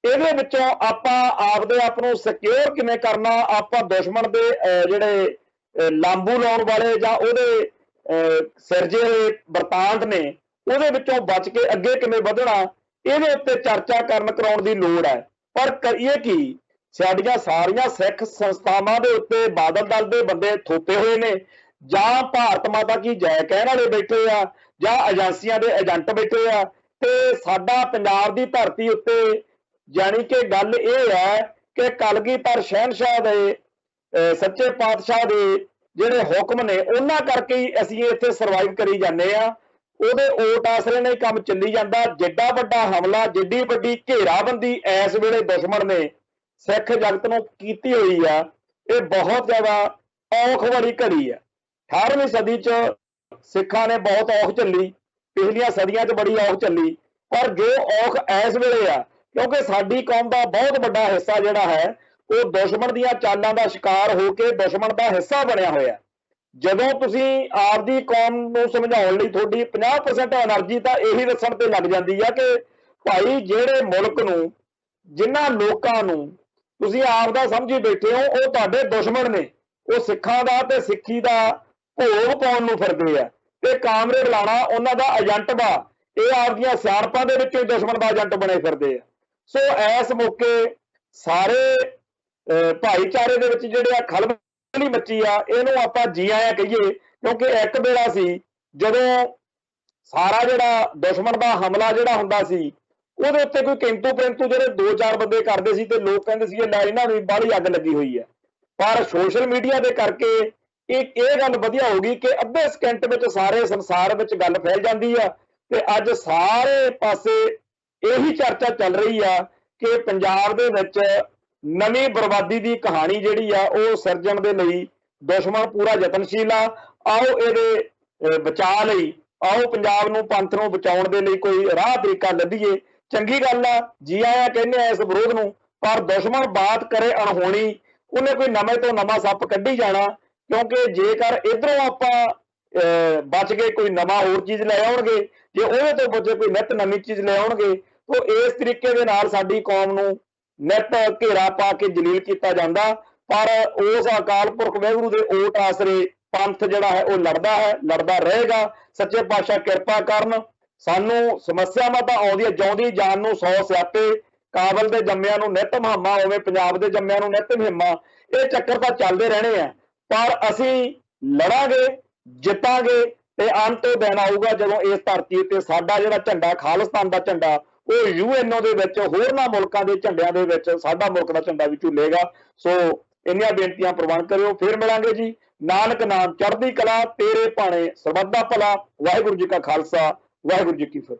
Speaker 1: ਇਹਦੇ ਵਿੱਚੋਂ ਆਪਾਂ ਆਪਦੇ ਆਪ ਨੂੰ ਸਿਕਿਉਰ ਕਿਵੇਂ ਕਰਨਾ, ਆਪਾਂ ਦੁਸ਼ਮਣ ਦੇ ਜਿਹੜੇ ਲਾਂਬੂ ਲਾਉਣ ਵਾਲੇ ਜਾਂ ਉਹਦੇ ਸਿਰਜੇ ਹੋਏ ਵਰਤਾਂਤ ਨੇ ਉਹਦੇ ਵਿੱਚੋਂ ਬਚ ਕੇ ਅੱਗੇ ਕਿਵੇਂ ਵਧਣਾ, ਇਹਦੇ ਉੱਤੇ ਚਰਚਾ ਕਰਾਉਣ ਦੀ ਲੋੜ ਹੈ। ਪਰ ਕਰੀਏ ਕੀ, ਸਾਡੀਆਂ ਸਾਰੀਆਂ ਸਿੱਖ ਸੰਸਥਾਵਾਂ ਦੇ ਉੱਤੇ ਬਾਦਲ ਦਲ ਦੇ ਬੰਦੇ ਥੋਪੇ ਹੋਏ ਨੇ, ਜਾਂ ਭਾਰਤ ਮਾਤਾ ਕੀ ਜੈ ਕਹਿਣ ਵਾਲੇ ਬੈਠੇ ਆ, ਜਾਂ ਏਜੰਸੀਆਂ ਦੇ ਏਜੰਟ ਬੈਠੇ ਆ, ਤੇ ਸਾਡਾ ਪੰਜਾਬ ਦੀ ਧਰਤੀ ਉੱਤੇ ਜਾਣੀ ਕਿ ਗੱਲ ਇਹ ਹੈ ਕਿ ਕਲਗੀਧਰ ਸ਼ਹਿਨशाह ਦੇ ਸੱਚੇ ਪਾਤਸ਼ਾਹ ਦੇ ਜਿਹੜੇ ਹੁਕਮ ਨੇ ਉਹਨਾਂ ਕਰਕੇ ਹੀ ਅਸੀਂ ਇੱਥੇ ਸਰਵਾਈਵ ਕਰੀ ਜਾਂਦੇ ਆ। ਉਹਦੇ ਓਟ ਆਸਰੇ ਨਾਲ ਹੀ ਕੰਮ ਚੱਲੀ ਜਾਂਦਾ। ਜਿੱਡਾ ਵੱਡਾ ਹਮਲਾ, ਜਿੱਡੀ ਵੱਡੀ ਘੇਰਾਬੰਦੀ ਇਸ ਵੇਲੇ ਦੁਸ਼ਮਣ ਨੇ ਸਿੱਖ ਜਗਤ ਨੂੰ ਕੀਤੀ ਹੋਈ ਆ, ਇਹ ਬਹੁਤ ਜ਼ਿਆਦਾ ਔਖ ਵਾਲੀ ਘੜੀ ਆ। 18ਵੀਂ ਸਦੀ 'ਚ ਸਿੱਖਾਂ ਨੇ ਬਹੁਤ ਔਖ ਝੱਲੀ, ਪਿਛਲੀਆਂ ਸਦੀਆਂ 'ਚ ਬੜੀ ਔਖ ਝੱਲੀ, ਪਰ ਜੋ ਔਖ ਇਸ ਵੇਲੇ ਆ, ਕਿਉਂਕਿ ਸਾਡੀ ਕੌਮ ਦਾ ਬਹੁਤ ਵੱਡਾ ਹਿੱਸਾ ਜਿਹੜਾ ਹੈ ਉਹ ਦੁਸ਼ਮਣ ਦੀਆਂ ਚਾਲਾਂ ਦਾ ਸ਼ਿਕਾਰ ਹੋ ਕੇ ਦੁਸ਼ਮਣ ਦਾ ਹਿੱਸਾ ਬਣਿਆ ਹੋਇਆ। ਜਦੋਂ ਤੁਸੀਂ ਆਪਦੀ ਕੌਮ ਨੂੰ ਸਮਝਾਉਣ ਲਈ ਤੁਹਾਡੀ 50% એનર્ਜੀ ਤਾਂ ਇਹੀ ਦੱਸਣ ਤੇ ਲੱਗ ਜਾਂਦੀ ਆ ਕਿ ਭਾਈ ਜਿਹੜੇ ਮੁਲਕ ਨੂੰ, ਜਿਨ੍ਹਾਂ ਲੋਕਾਂ ਨੂੰ ਤੁਸੀਂ ਆਪ ਦਾ ਸਮਝੀ ਬੈਠੇ ਹੋ ਉਹ ਤੁਹਾਡੇ ਦੁਸ਼ਮਣ ਨੇ, ਉਹ ਸਿੱਖਾਂ ਦਾ ਤੇ ਸਿੱਖੀ ਦਾ ਭੋਗ ਪਾਉਣ ਨੂੰ ਫਿਰਦੇ ਆ, ਤੇ ਕਾਮਰੇਡ ਲਾਣਾ ਉਹਨਾਂ ਦਾ ਏਜੰਟ ਵਾ। ਇਹ ਆਪਦੀਆਂ ਸਿਆਣਪਾਂ ਦੇ ਵਿੱਚੋਂ ਹੀ ਦੁਸ਼ਮਣ ਦਾ ਏਜੰਟ ਬਣੇ ਫਿਰਦੇ ਆ। ਸੋ ਇਸ ਮੌਕੇ ਸਾਰੇ ਭਾਈਚਾਰੇ ਦੇ ਵਿੱਚ ਜਿਹੜੇ ਆ ਖਲਬਲੀ ਮੱਚੀ ਆ, ਇਹਨੂੰ ਆਪਾਂ ਜੀ ਆਇਆਂ ਕਹੀਏ, ਕਿਉਂਕਿ ਇੱਕ ਵੇਲਾ ਸੀ ਜਦੋਂ ਸਾਰਾ ਜਿਹੜਾ ਦੁਸ਼ਮਣ ਦਾ ਹਮਲਾ ਜਿਹੜਾ ਹੁੰਦਾ ਸੀ ਉਹਦੇ ਉੱਤੇ ਕੋਈ ਕਿੰਤੂ ਪਰੰਤੂ ਜਿਹੜੇ 2-4 ਬੰਦੇ ਕਰਦੇ ਸੀ ਤੇ ਲੋਕ ਕਹਿੰਦੇ ਸੀ ਲੈ ਇਹਨਾਂ ਨੂੰ ਬਾਹਲੀ ਅੱਗ ਲੱਗੀ ਹੋਈ ਹੈ। ਪਰ ਸੋਸ਼ਲ ਮੀਡੀਆ ਦੇ ਕਰਕੇ ਇਹ ਗੱਲ ਵਧੀਆ ਹੋ ਗਈ ਕਿ ਅੱਧੇ ਸਕਿੰਟ ਵਿੱਚ ਸਾਰੇ ਸੰਸਾਰ ਵਿੱਚ ਗੱਲ ਫੈਲ ਜਾਂਦੀ ਆ, ਤੇ ਅੱਜ ਸਾਰੇ ਪਾਸੇ ਇਹੀ ਚਰਚਾ ਚੱਲ ਰਹੀ ਆ ਕਿ ਪੰਜਾਬ ਦੇ ਵਿੱਚ ਨਵੀਂ ਬਰਬਾਦੀ ਦੀ ਕਹਾਣੀ ਜਿਹੜੀ ਆ ਉਹ ਸਿਰਜਣ ਦੇ ਲਈ ਦੁਸ਼ਮਣ ਪੂਰਾ ਯਤਨਸ਼ੀਲ ਆ। ਆਓ ਇਹਦੇ ਬਚਾਅ ਲਈ, ਆਓ ਪੰਜਾਬ ਨੂੰ, ਪੰਥ ਨੂੰ ਬਚਾਉਣ ਦੇ ਲਈ ਕੋਈ ਰਾਹ ਤਰੀਕਾ ਲੱਭੀਏ। ਚੰਗੀ ਗੱਲ ਆ, ਜੀ ਆਇਆਂ ਕਹਿੰਦੇ ਆ ਇਸ ਵਿਰੋਧ ਨੂੰ, ਪਰ ਦੁਸ਼ਮਣ ਬਾਤ ਕਰੇ ਅਣਹੋਣੀ, ਉਹਨੇ ਕੋਈ ਨਵੇਂ ਤੋਂ ਨਵਾਂ ਸੱਪ ਕੱਢੀ ਜਾਣਾ। ਕਿਉਂਕਿ ਜੇਕਰ ਇਧਰੋਂ ਆਪਾਂ ਬਚ ਗਏ ਕੋਈ ਨਵਾਂ ਹੋਰ ਚੀਜ਼ ਲੈ ਆਉਣਗੇ, ਜੇ ਉਹਦੇ ਤੋਂ ਬਚੇ ਕੋਈ ਨਿੱਤ ਨਵੀਂ ਚੀਜ਼ ਲੈ ਆਉਣਗੇ, ਤਾਂ ਇਸ ਤਰੀਕੇ ਦੇ ਨਾਲ ਸਾਡੀ ਕੌਮ ਨੂੰ ਨਿੱਤ ਘੇਰਾ ਪਾ ਕੇ ਜਲੀਲ ਕੀਤਾ ਜਾਂਦਾ। ਪਰ ਉਸ ਅਕਾਲ ਪੁਰਖ ਵਾਹਿਗੁਰੂ ਦੇ ਓਟ ਆਸਰੇ ਪੰਥ ਜਿਹੜਾ ਹੈ ਉਹ ਲੜਦਾ ਹੈ, ਲੜਦਾ ਰਹੇਗਾ। ਸੱਚੇ ਪਾਤਸ਼ਾਹ ਕਿਰਪਾ ਕਰਨ। ਸਾਨੂੰ ਸਮੱਸਿਆਵਾਂ ਤਾਂ ਆਉਂਦੀਆਂ, ਜਿਉਂਦੀ ਜਾਨ ਨੂੰ 100 ਸਿਆਪੇ, ਕਾਬਲ ਦੇ ਜੰਮਿਆਂ ਨੂੰ ਨਿੱਤ ਮਹਾਮਾ ਹੋਵੇ, ਪੰਜਾਬ ਦੇ ਜੰਮਿਆਂ ਨੂੰ ਨਿੱਤ ਮਹਿਮਾ, ਇਹ ਚੱਕਰ ਤਾਂ ਚੱਲਦੇ ਰਹਿਣੇ ਆ। ਪਰ ਅਸੀਂ ਲੜਾਂਗੇ, ਜਿੱਤਾਂਗੇ, ਤੇ ਅੰਤ ਉਹ ਦਿਨ ਆਊਗਾ ਜਦੋਂ ਇਸ ਧਰਤੀ ਤੇ ਸਾਡਾ ਜਿਹੜਾ ਝੰਡਾ, ਖਾਲਿਸਤਾਨ ਦਾ ਝੰਡਾ, ਉਹ UNO ਦੇ ਵਿੱਚ ਹੋਰਨਾਂ ਮੁਲਕਾਂ ਦੇ ਝੰਡਿਆਂ ਦੇ ਵਿੱਚ ਸਾਡਾ ਮੁਲਕ ਦਾ ਝੰਡਾ ਵੀ ਝੂਲੇਗਾ। ਸੋ ਇੰਨੀਆਂ ਬੇਨਤੀਆਂ ਪ੍ਰਵਾਨ ਕਰਿਓ। ਫਿਰ ਮਿਲਾਂਗੇ ਜੀ। ਨਾਨਕ ਨਾਮ ਚੜ੍ਹਦੀ ਕਲਾ, ਤੇਰੇ ਭਾਣੇ ਸਰਬੱਤ ਦਾ ਭਲਾ। ਵਾਹਿਗੁਰੂ ਜੀ ਕਾ ਖਾਲਸਾ, ਵਾਹਿਗੁਰੂ ਜੀ ਕੀ ਫਤਿਹ।